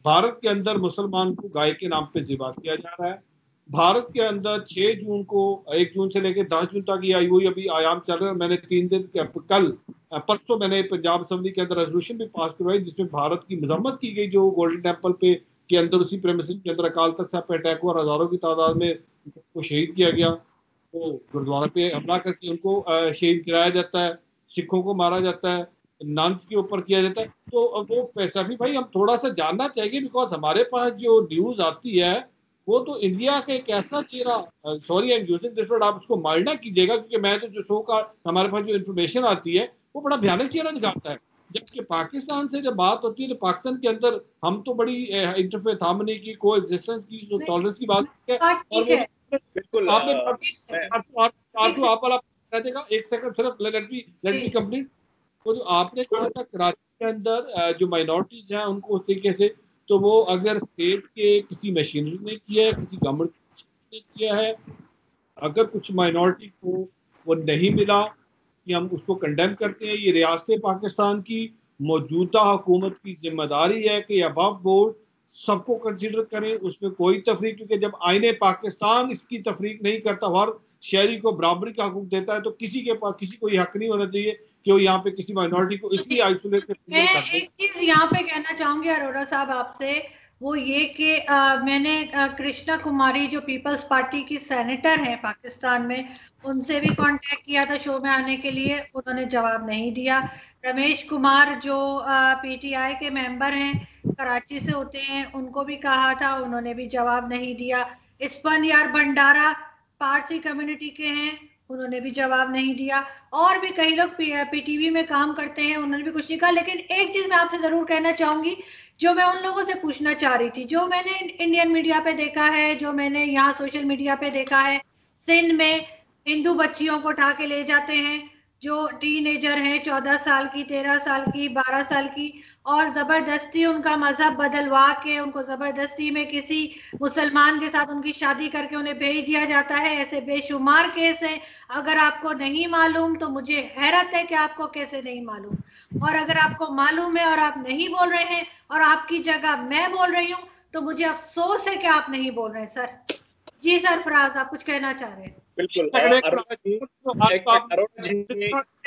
भारत के अंदर मुसलमान को गाय के नाम पे ज़िबा किया जा रहा है, भारत के अंदर 6 जून को 1 जून से लेकर 10 जून तक ये वही अभी आयाम चल रहा है। मैंने 3 दिन परसों मैंने पंजाब असेंबली के अंदर रेजोल्यूशन भी पास करवाई जिसमें भारत की मजम्मत की गई, जो गोल्डन टेम्पल पे के अंदर उसी प्रेमिसेस के अंदर अकाल तख्त साहब पे अटैक हुआ, हज़ारों की तादाद में उनको शहीद किया गया, तो गुरुद्वारा पे हमला करके उनको शहीद कराया जाता है, सिखों को मारा जाता है, नन्स के ऊपर किया जाता है। तो वो सैफी भाई हम थोड़ा सा जानना चाहिए, बिकॉज हमारे पास जो न्यूज़ आती है वो तो इंडिया का एक ऐसा चेहरा, sorry I am using this word, आप उसको माइंड ना कीजिएगा, क्योंकि मैं तो जो शो का हमारे पास जो इन्फॉर्मेशन आती है वो बड़ा भयानक चेहरा दिखाता है। जबकि पाकिस्तान से जब बात होती है तो पाकिस्तान के अंदर हम तो बड़ी इंटरफेस हार्मनी की, को एग्जिस्टेंस की, जो टॉलरेंस की बात है, और वो बिल्कुल आपने आप वाला कह देगा, एक सेकंड सिर्फ लेट मी कंप्लीट। वो जो आपने कहा था कराची के अंदर जो माइनॉरिटीज हैं उनको उस तरीके से, तो वो अगर स्टेट के किसी मशीनरी ने किया है, किसी गवर्नमेंट ने किया है, अगर कुछ माइनॉरिटी को वो नहीं मिला कि हम उसको कंडेम करते हैं। ये रियासत पाकिस्तान की मौजूदा हुकूमत की जिम्मेदारी है कि अबव बोर्ड सबको कंसिडर करें, उसमें कोई तफरीक, क्योंकि जब आईने पाकिस्तान इसकी तफरीक नहीं करता, हर शहरी को बराबरी का हकूक देता है, तो किसी के पास किसी को ये हक नहीं होना चाहिए कि वो यहाँ पे किसी माइनॉरिटी को इसलिए आइसोलेट करते हैं। मैं एक चीज यहाँ पे कहना चाहूंगी अरोड़ा साहब आपसे, वो ये कि मैंने कृष्णा कुमारी जो पीपल्स पार्टी की सेनेटर हैं पाकिस्तान में, उनसे भी कांटेक्ट किया था शो में आने के लिए, उन्होंने जवाब नहीं दिया। रमेश कुमार जो पीटीआई के मेंबर हैं, कराची से होते हैं, उनको भी कहा था, उन्होंने भी जवाब नहीं दिया। इस्पन यार भंडारा पारसी कम्युनिटी के हैं, उन्होंने भी जवाब नहीं दिया। और भी कई लोग पीटीवी में काम करते हैं, उन्होंने भी कुछ नहीं कहा। लेकिन एक चीज मैं आपसे जरूर कहना चाहूंगी, जो मैं उन लोगों से पूछना चाह रही थी, जो मैंने इंडियन मीडिया पे देखा है, जो मैंने यहाँ सोशल मीडिया पे देखा है, सिंध में हिंदू बच्चियों को उठा के ले जाते हैं जो टीनेजर हैं, 14 साल की, 13 साल की, 12 साल की, और जबरदस्ती उनका मजहब बदलवा के उनको जबरदस्ती में किसी मुसलमान के साथ उनकी शादी करके उन्हें भेज दिया जाता है। ऐसे बेशुमार केस हैं। अगर आपको नहीं मालूम तो मुझे हैरत है कि आपको कैसे नहीं मालूम, और अगर आपको मालूम है और आप नहीं बोल रहे हैं और आपकी जगह मैं बोल रही हूँ तो मुझे अफसोस है कि आप नहीं बोल रहे हैं। सर जी, सर फराज आप कुछ कहना चाह रहे हैं? बिल्कुल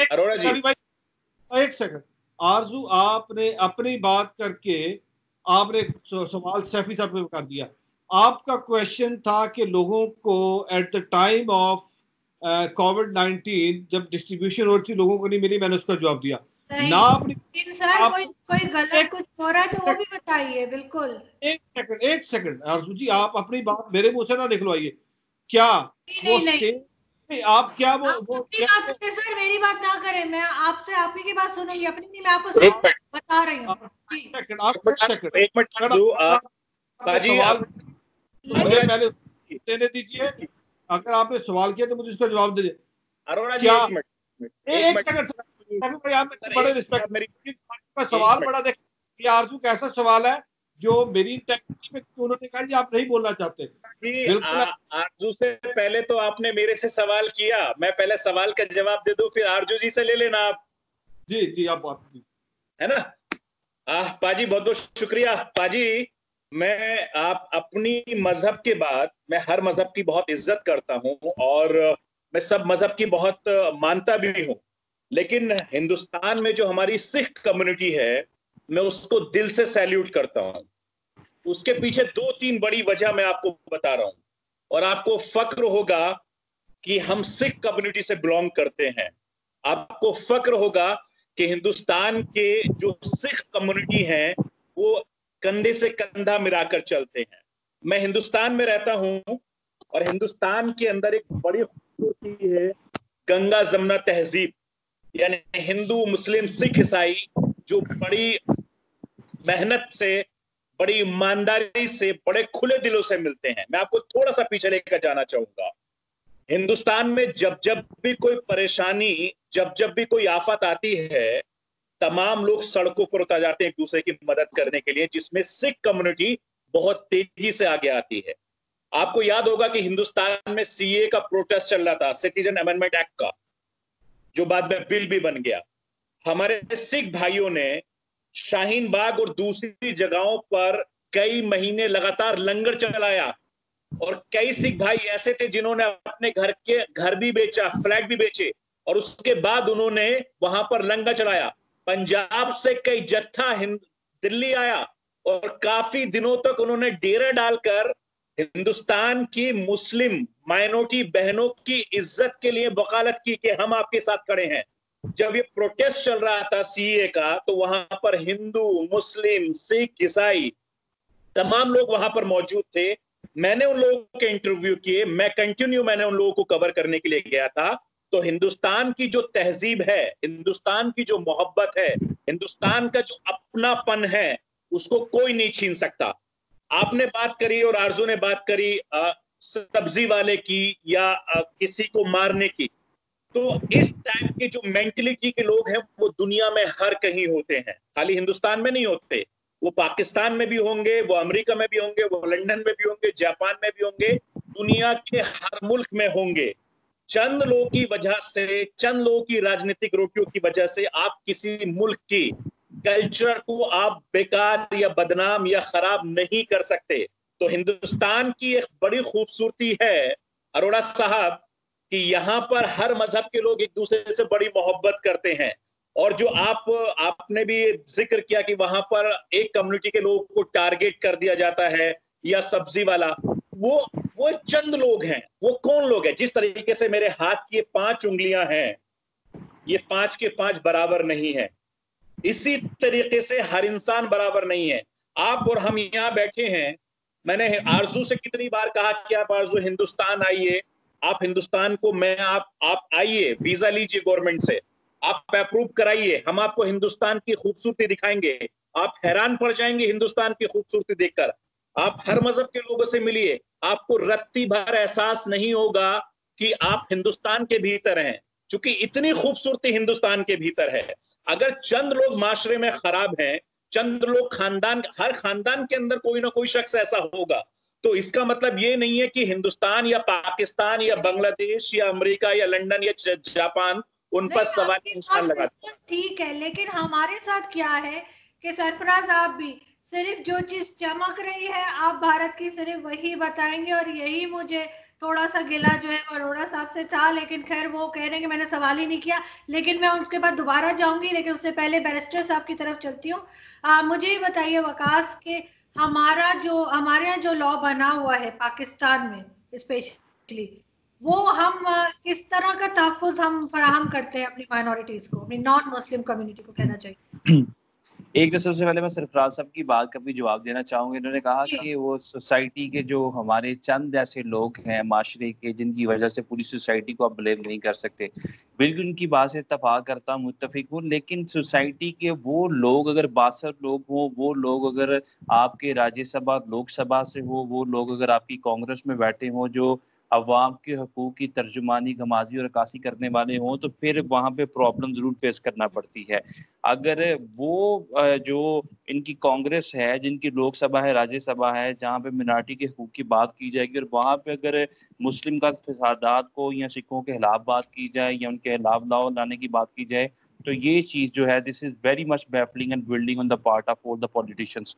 अरोड़ा जी एक सेकंड, आरजू आपने अपनी बात करके आपने सवाल सैफी साहब ने कर दिया। आपका क्वेश्चन था कि लोगों को एट द टाइम ऑफ कोविड-19 जब डिस्ट्रीब्यूशन हो रही थी लोगों को नहीं मिली, मैंने उसका जवाब दिया ना। आपने सर कोई गलत कुछ हो रहा है तो वो भी बताइए। बिल्कुल एक सेकंड आरजू जी, आप अपनी बात मेरे मुंह से ना निकलवाइए। क्या वो स्टेट आप क्या वो बात करें सर, मेरी बात ना करें, मैं आपसे आप ही की बात सुनूंगी, अपनी नहीं, मैं आपको बता रही हूँ। एक मिनट जो आप सवाल मुझे पहले देने दीजिए। अगर आपने सवाल किया तो मुझे उसका जवाब दीजिए। अरोड़ा जी एक बड़े रिस्पेक्ट मेरी सवाल बड़ा देख कि आरजू कैसा सवाल है जो मेरी टेक्निक में उन्होंने कहा कि आप नहीं बोलना चाहते। बिल्कुल आरजू से पहले तो आपने मेरे से सवाल किया, मैं पहले सवाल का जवाब दे दूं, फिर आरजू जी से ले लेना आप। जी आप बात है ना। पाजी बहुत बहुत शुक्रिया। पाजी मैं आप अपनी मजहब के बाद, मैं हर मजहब की बहुत इज्जत करता हूं और मैं सब मजहब की बहुत मानता भी हूं, लेकिन हिंदुस्तान में जो हमारी सिख कम्युनिटी है मैं उसको दिल से सैल्यूट करता हूं। उसके पीछे 2-3 बड़ी वजह मैं आपको बता रहा हूं और आपको फक्र होगा कि हम सिख कम्युनिटी से बिलोंग करते हैं। आपको फक्र होगा कि हिंदुस्तान के जो सिख कम्युनिटी हैं वो कंधे से कंधा मिलाकर चलते हैं। मैं हिंदुस्तान में रहता हूं और हिंदुस्तान के अंदर एक बड़ी खूबसूरती है गंगा जमुना तहजीब, यानी हिंदू मुस्लिम सिख ईसाई जो बड़ी मेहनत से, बड़ी ईमानदारी से, बड़े खुले दिलों से मिलते हैं। मैं आपको थोड़ा सा पीछे लेकर जाना चाहूंगा। हिंदुस्तान में जब जब भी कोई परेशानी, जब जब भी कोई आफत आती है, तमाम लोग सड़कों पर उतर जाते हैं एक दूसरे की मदद करने के लिए, जिसमें सिख कम्युनिटी बहुत तेजी से आगे आती है। आपको याद होगा कि हिंदुस्तान में सीए का प्रोटेस्ट चल रहा था, सिटीजन अमेंडमेंट एक्ट का, जो बाद में बिल भी बन गया। हमारे सिख भाइयों ने शाहीन बाग और दूसरी जगहों पर कई महीने लगातार लंगर चलाया और कई सिख भाई ऐसे थे जिन्होंने अपने घर भी बेचा, फ्लैट भी बेचे और उसके बाद उन्होंने वहां पर लंगर चलाया। पंजाब से कई जत्था दिल्ली आया और काफी दिनों तक उन्होंने डेरा डालकर हिंदुस्तान की मुस्लिम माइनॉरिटी बहनों की इज्जत के लिए वकालत की कि हम आपके साथ खड़े हैं। जब ये प्रोटेस्ट चल रहा था सीए का, तो वहां पर हिंदू, मुस्लिम, सिख, ईसाई तमाम लोग वहां पर मौजूद थे। मैंने उन लोगों के इंटरव्यू किए, मैंने उन लोगों को कवर करने के लिए गया था। तो हिंदुस्तान की जो तहजीब है, हिंदुस्तान की जो मोहब्बत है, हिंदुस्तान का जो अपनापन है, उसको कोई नहीं छीन सकता। आपने बात करी और आरजू ने बात करी सब्जी वाले की या किसी को मारने की, तो इस टाइप के जो मेंटलिटी के लोग हैं वो दुनिया में हर कहीं होते हैं, खाली हिंदुस्तान में नहीं होते। वो पाकिस्तान में भी होंगे, वो अमेरिका में भी होंगे, वो लंदन में भी होंगे, जापान में भी होंगे, दुनिया के हर मुल्क में होंगे। चंद लोगों की वजह से, चंद लोगों की राजनीतिक रोटियों की वजह से आप किसी मुल्क की कल्चर को आप बेकार या बदनाम या खराब नहीं कर सकते। तो हिंदुस्तान की एक बड़ी खूबसूरती है अरोड़ा साहब कि यहाँ पर हर मजहब के लोग एक दूसरे से बड़ी मोहब्बत करते हैं। और जो आपने भी जिक्र किया कि वहां पर एक कम्युनिटी के लोगों को टारगेट कर दिया जाता है या सब्जी वाला, वो चंद लोग हैं। वो कौन लोग हैं? जिस तरीके से मेरे हाथ की 5 उंगलियां हैं, ये 5 के 5 बराबर नहीं है, इसी तरीके से हर इंसान बराबर नहीं है। आप और हम यहाँ बैठे हैं, मैंने आरजू से कितनी बार कहा कि आप आरजू हिंदुस्तान आइए, आप हिंदुस्तान को आप आइए, वीजा लीजिए गवर्नमेंट से, आप अप्रूव कराइए, हम आपको हिंदुस्तान की खूबसूरती दिखाएंगे। आप हैरान पड़ जाएंगे हिंदुस्तान की खूबसूरती देखकर। आप हर मजहब के लोगों से मिलिए, आपको रत्ती भर एहसास नहीं होगा कि आप हिंदुस्तान के भीतर हैं, क्योंकि इतनी खूबसूरती हिंदुस्तान के भीतर है। अगर चंद लोग माशरे में खराब हैं, चंद लोग हर खानदान के अंदर कोई ना कोई शख्स ऐसा होगा, तो इसका मतलब ये नहीं है कि हिंदुस्तान या पाकिस्तान या बांग्लादेश या अमेरिका या लंदन या जापान उन पर सवाल निशान लगाते। ठीक है, लेकिन हमारे साथ क्या है कि सरफराज आप भी सिर्फ जो चीज चमक रही है आप भारत की सिर्फ वही बताएंगे, और यही मुझे थोड़ा सा गिला जो है अरोड़ा साहब से था। लेकिन खैर वो कह रहे हैं कि मैंने सवाल ही नहीं किया, लेकिन मैं उसके बाद दोबारा जाऊंगी, लेकिन उससे पहले बैरिस्टर साहब की तरफ चलती हूँ। मुझे ये बताइए वकास के हमारे यहाँ जो लॉ बना हुआ है पाकिस्तान में स्पेशली, वो हम किस तरह का तहफ़्फ़ुज़ हम फराहम करते हैं अपनी माइनॉरिटीज को, अपनी नॉन मुस्लिम कम्युनिटी को कहना चाहिए। एक तो सबसे पहले मैं सरफराज साहब की बात का भी जवाब देना चाहूंगा। इन्होंने कहा कि वो सोसाइटी के जो हमारे चंद ऐसे लोग हैं माशरे के, जिनकी वजह से पूरी सोसाइटी को आप ब्लेम नहीं कर सकते। बिल्कुल उनकी बात से इत्तफाक करता हूँ, मुत्तफिक हूँ, लेकिन सोसाइटी के वो लोग अगर 62 लोग हों, वो लोग अगर आपके राज्यसभा लोकसभा से हो, वो लोग अगर आपकी कांग्रेस में बैठे हों, जो अवाम के हकूक की तर्जुमानी, गमाजी और अक्कासी करने वाले हों, तो फिर वहाँ पे प्रॉब्लम ज़रूर फेस करना पड़ती है। अगर वो जो इनकी कांग्रेस है, जिनकी लोकसभा है, राज्यसभा है, जहाँ पे मिनार्टी के हकूक की बात की जाएगी और वहाँ पे अगर मुस्लिम का फसादात को या सिखों के खिलाफ बात की जाए या उनके खिलाफ लॉ लाने की बात की जाए, तो ये चीज़ जो है this is very much baffling and building on the part of all the politicians.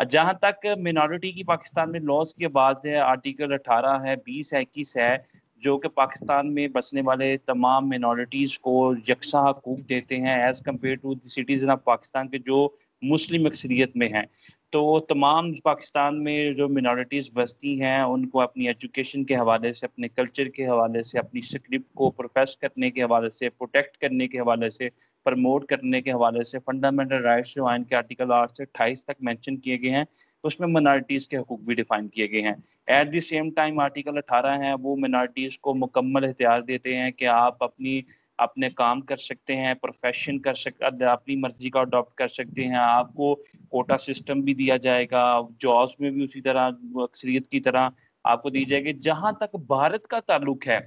जहाँ तक मिनॉरिटी की पाकिस्तान में लॉज की बात है, आर्टिकल 18 है, 20 है, 21 है, जो कि पाकिस्तान में बसने वाले तमाम मिनॉरिटीज़ को यकसा हकूक देते हैं as compare to the citizen of Pakistan के जो मुस्लिम अक्सरियत में हैं। तो तमाम पाकिस्तान में जो मिनॉरिटीज़ बसती हैं उनको अपनी एजुकेशन के हवाले से, अपने कल्चर के हवाले से, अपनी स्क्रिप्ट को प्रोफेस करने के हवाले से, प्रोटेक्ट करने के हवाले से, प्रमोट करने के हवाले से फंडामेंटल राइट्स जो आइन के आर्टिकल 8 से 28 तक मेंशन किए गए हैं, उसमें मिनॉरिटीज़ के हकूक भी डिफाइन किए गए हैं। At the same time article 18 है वो मिनॉरिटीज़ को मुकम्मल इख्तियार देते हैं कि आप अपने काम कर सकते हैं, प्रोफेशन कर सकते, अपनी मर्जी का अडॉप्ट कर सकते हैं, आपको कोटा सिस्टम भी दिया जाएगा, जॉब्स में भी उसी तरह अक्सरियत की तरह आपको दी जाएगी। जहाँ तक भारत का ताल्लुक है,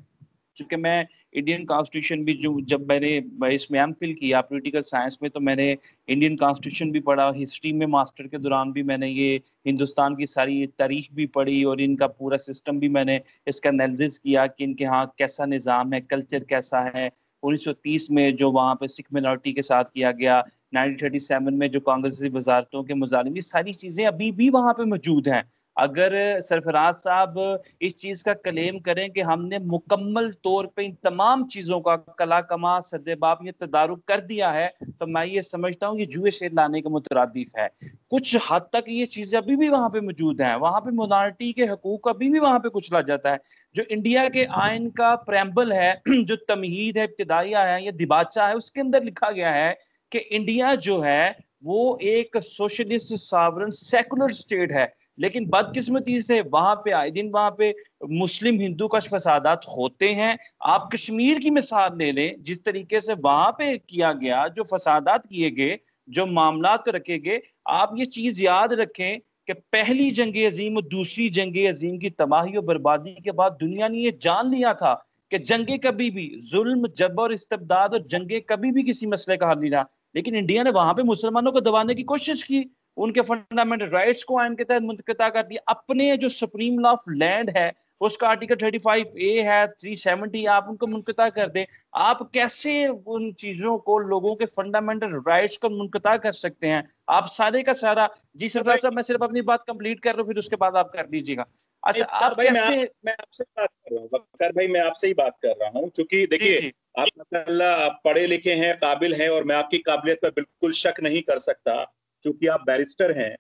चूंकि मैं इंडियन कॉन्स्टिट्यूशन भी जो जब मैंने इसमें एमफिल किया पॉलिटिकल साइंस में, तो मैंने इंडियन कॉन्स्टिट्यूशन भी पढ़ा, हिस्ट्री में मास्टर के दौरान भी मैंने ये हिंदुस्तान की सारी तारीख भी पढ़ी और इनका पूरा सिस्टम भी मैंने इसका एनालिसिस किया कि इनके यहाँ कैसा निज़ाम है, कल्चर कैसा है। 1930 में जो वहाँ पे सिख मिनॉरिटी के साथ किया गया, 1937 में जो कांग्रेसी वजारतों के मुजालिम, ये सारी चीज़ें अभी भी वहाँ पे मौजूद हैं। अगर सरफराज साहब इस चीज़ का क्लेम करें कि हमने मुकम्मल तौर पे इन तमाम चीज़ों का कला कमा सदेबाब ये तदारुक कर दिया है, तो मैं ये समझता हूँ ये जुए शेर लाने के मुतरादिफ है। कुछ हद तक ये चीज़ें अभी भी वहाँ पे मौजूद हैं, वहाँ पे मिनॉरिटी के हकूक अभी भी वहाँ पे कुचला जाता है। जो इंडिया के आइन का प्रेम्बल है, जो तमहीद है, इब्तिदाइया है या दिबाचा है, उसके अंदर लिखा गया है कि इंडिया जो है वो एक सोशलिस्ट सॉवरेन सेकुलर स्टेट है, लेकिन बदकिस्मती से वहां पे आए दिन वहां पे मुस्लिम हिंदू का फसादात होते हैं। आप कश्मीर की मिसाल ले लें, जिस तरीके से वहां पे किया गया, जो फसादात किए गए, जो मामलात को रखे गए, आप ये चीज याद रखें कि पहली जंग अजीम और दूसरी जंग अजीम की तबाही और बर्बादी के बाद दुनिया ने ये जान लिया था कि जंगे कभी भी जुल्म, जबर, इस्तबदाद और जंगे कभी भी किसी मसले का हल नहीं रहा। लेकिन इंडिया ने वहां पे मुसलमानों को दबाने की कोशिश की, उनके फंडामेंटल राइट्स को आइन के तहत मुंतकिता कर दिया। अपने जो सुप्रीम लॉ ऑफ लैंड है उसका आर्टिकल 35A है, 370, आप उनको मुनक़ता कर दें। आप कैसे उन चीजों को, लोगों के फंडामेंटल राइट्स को मुनक़ता कर सकते हैं? आप सारे का सारा, जी सरफराज साहब मैं सिर्फ अपनी बात कंप्लीट कर रहा हूँ, फिर उसके बाद आप कर दीजिएगा। अच्छा आप भाई कैसे? मैं आपसे बात कर रहा हूँ वकार भाई, मैं आपसे ही बात कर रहा हूँ, क्योंकि देखिए आप माशाल्लाह आप पढ़े लिखे हैं, काबिल हैं, और मैं आपकी काबिलियत पर बिल्कुल शक नहीं कर सकता, क्योंकि आप बैरिस्टर हैं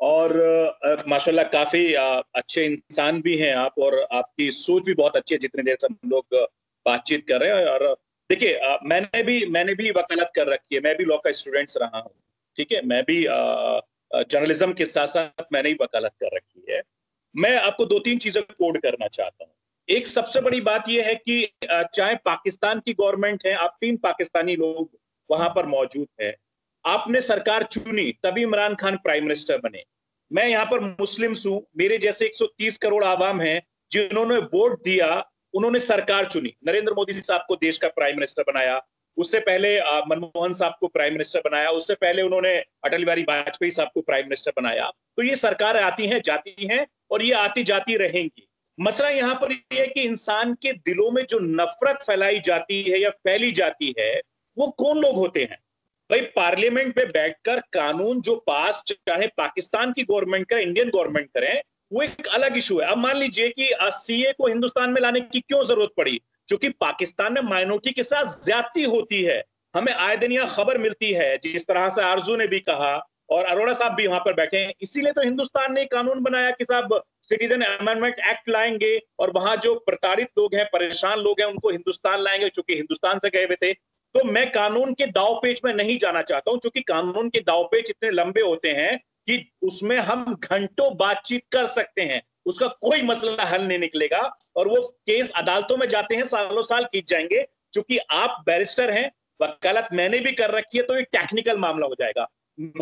और माशाल्लाह काफी अच्छे इंसान भी हैं आप, और आपकी सोच भी बहुत अच्छी है जितने देर से हम लोग बातचीत कर रहे हैं। और देखिए मैंने भी वकालत कर रखी है, मैं भी लॉ का स्टूडेंट्स रहा हूँ, ठीक है, मैं भी जर्नलिज्म के साथ साथ मैंने ही वकालत कर रखी है। मैं आपको दो तीन चीजें कोड करना चाहता हूँ। एक सबसे बड़ी बात यह है कि चाहे पाकिस्तान की गवर्नमेंट है, आप 3 पाकिस्तानी लोग वहां पर मौजूद हैं, आपने सरकार चुनी तभी इमरान खान प्राइम मिनिस्टर बने। मैं यहाँ पर मुस्लिम्स हूँ, मेरे जैसे 130 करोड़ आवाम हैं जिन्होंने वोट दिया, उन्होंने सरकार चुनी, नरेंद्र मोदी साहब को देश का प्राइम मिनिस्टर बनाया, उससे पहले मनमोहन साहब को प्राइम मिनिस्टर बनाया, उससे पहले उन्होंने अटल बिहारी वाजपेयी साहब को प्राइम मिनिस्टर बनाया। तो ये सरकार आती हैं जाती हैं और ये आती जाती रहेंगी। मसला यहाँ पर यह है कि इंसान के दिलों में जो नफरत फैलाई जाती है या फैली जाती है, वो कौन लोग होते हैं? भाई पार्लियामेंट में बैठकर कानून जो पास, चाहे पाकिस्तान की गवर्नमेंट करे, इंडियन गवर्नमेंट करे, वो एक अलग इशू है। अब मान लीजिए कि सीए को हिंदुस्तान में लाने की क्यों जरूरत पड़ी? क्योंकि पाकिस्तान में माइनॉरिटी के साथ ज्यादती होती है। हमें आए दिन यह खबर मिलती है, जिस तरह से आरजू ने भी कहा और अरोड़ा साहब भी वहां पर बैठे हैं, इसीलिए तो हिंदुस्तान ने कानून बनाया कि साहब सिटीजन अमेंडमेंट एक्ट लाएंगे और वहां जो प्रताड़ित लोग हैं, परेशान लोग हैं, उनको हिंदुस्तान लाएंगे, चूंकि हिंदुस्तान से गए हुए थे। तो मैं कानून के दाव पेच में नहीं जाना चाहता हूं, क्योंकि कानून के दाव पेच इतने लंबे होते हैं कि उसमें हम घंटों बातचीत कर सकते हैं, उसका कोई मसला हल नहीं निकलेगा, और वो केस अदालतों में जाते हैं, सालों साल खींच जाएंगे। चूंकि आप बैरिस्टर हैं, वकालत मैंने भी कर रखी है, तो ये टेक्निकल मामला हो जाएगा।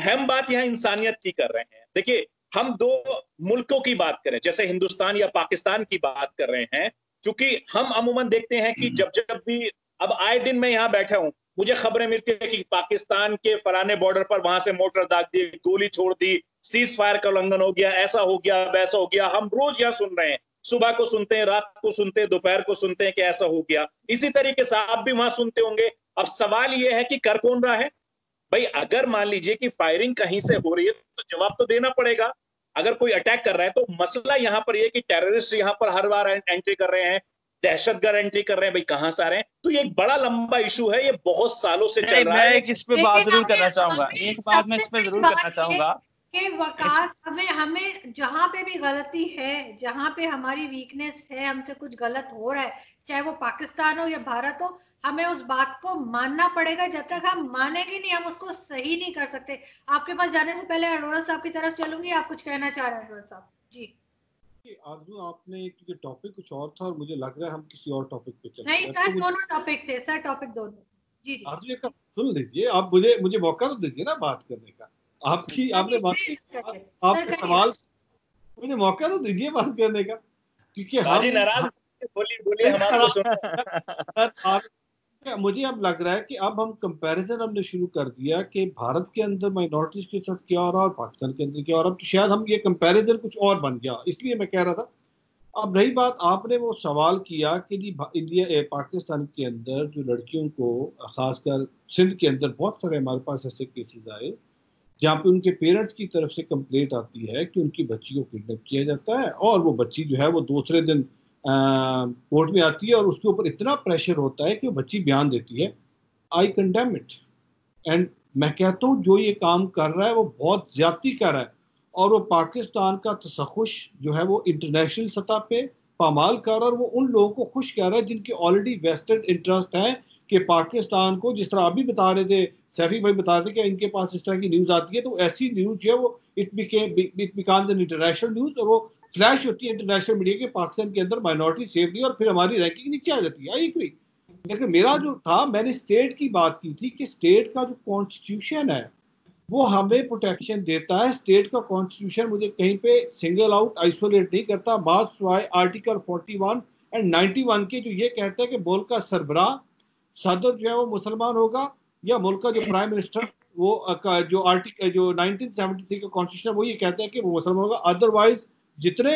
हम बात यहाँ इंसानियत की कर रहे हैं। देखिए हम दो मुल्कों की बात करें, जैसे हिंदुस्तान या पाकिस्तान की बात कर रहे हैं, चूंकि हम अमूमन देखते हैं कि जब जब भी, अब आए दिन मैं यहाँ बैठा हूँ, मुझे खबरें मिलती है कि पाकिस्तान के फलाने बॉर्डर पर वहां से मोटर दाग दी, गोली छोड़ दी, सीज फायर का उल्लंघन हो गया, ऐसा हो गया, वैसा हो गया। हम रोज यहाँ सुन रहे हैं, सुबह को सुनते हैं, रात को सुनते हैं, दोपहर को सुनते हैं कि ऐसा हो गया। इसी तरीके से आप भी वहां सुनते होंगे। अब सवाल यह है कि कर कौन रहा है भाई? अगर मान लीजिए कि फायरिंग कहीं से हो रही है तो जवाब तो देना पड़ेगा। अगर कोई अटैक कर रहा है तो मसला यहाँ पर यह कि टेररिस्ट यहाँ पर हर बार एंट्री कर रहे हैं, दहशतगर्द एंट्री कर रहे हैं, भाई कहां से आ रहे हैं? तो ये एक बड़ा लंबा इशू है, ये बहुत सालों से चल रहा है। मैं इस पे बात जरूर करना चाहूंगा, एक बात मैं इस पे जरूर करना चाहूंगा कि वकास हमें जहां पे भी गलती है, जहां पे हमारी वीकनेस है, हमसे कुछ गलत हो रहा है, चाहे वो पाकिस्तान हो या भारत हो, हमें उस बात को मानना पड़ेगा। जब तक हम मानेंगे नहीं, हम उसको सही नहीं कर सकते। आपके पास जाने से पहले अरोड़ा साहब की तरफ चलूंगी, आप कुछ कहना चाह रहे हैं अरोड़ा साहब? जी आरजू, आपने क्योंकि टॉपिक कुछ और था और मुझे लग रहा है हम किसी और टॉपिक पे चलते हैं। नहीं सर, दोनों टॉपिक थे सर, टॉपिक दोनों। जी जी आरजू, एक सुन लीजिए, आप मुझे मौका तो दीजिए ना बात करने का। आपने आपके सवाल, मुझे मौका तो दीजिए बात करने का, क्योंकि हम नाराज। बोलिए हम आपको सुन। मुझे अब लग रहा है कि अब हम कंपैरिजन हमने शुरू कर दिया कि भारत के अंदर माइनॉरिटीज के साथ क्या हो रहा है और पाकिस्तान के अंदर क्या हो रहा है, तो शायद हम ये कंपैरिजन कुछ और बन गया, इसलिए मैं कह रहा था। अब रही बात, आपने वो सवाल किया कि इंडिया पाकिस्तान के अंदर जो लड़कियों को, खासकर सिंध के अंदर बहुत सारे हमारे पास ऐसे केसेस आए जहाँ पे उनके पेरेंट्स की तरफ से कंप्लेंट आती है कि उनकी बच्ची को किडनैप किया जाता है, और वो बच्ची जो है वो दूसरे दिन कोर्ट में आती है और उसके ऊपर इतना प्रेशर होता है कि वो बच्ची बयान देती है। आई कंडेम इट, एंड मैं कहता हूँ जो ये काम कर रहा है वो बहुत ज्यादती कर रहा है, और वो पाकिस्तान का तसख्खुश जो है वो इंटरनेशनल सतह पे पामाल कर रहा है, और वो उन लोगों को खुश कर रहा है जिनके ऑलरेडी वेस्टेड इंटरेस्ट है कि पाकिस्तान को, जिस तरह अभी बता रहे थे, सैफी भाई बता रहे थे कि इनके पास इस तरह की न्यूज़ आती है, तो ऐसी न्यूज़ जो है वो it becomes an international news, और वो फ्लैश होती है इंटरनेशनल मीडिया के, पाकिस्तान के अंदर माइनॉरिटी सेफ नहीं, और फिर हमारी रैंकिंग नीचे आ जाती है। आई कोई, लेकिन मेरा जो था, मैंने स्टेट की बात की थी कि स्टेट का जो कॉन्स्टिट्यूशन है वो हमें प्रोटेक्शन देता है। स्टेट का कॉन्स्टिट्यूशन मुझे कहीं पे सिंगल आउट आइसोलेट नहीं करता, बात सिवाय आर्टिकल 41 एंड 91 के, जो ये कहता है कि मुल्क का सरबराह, सदर जो है वो मुसलमान होगा, या मुल्क का जो प्राइम मिनिस्टर, वो जो आर्टिकल जो 1973 का कॉन्स्टिट्यूशन वो ये कहता है कि वो मुसलमान होगा। अदरवाइज जितने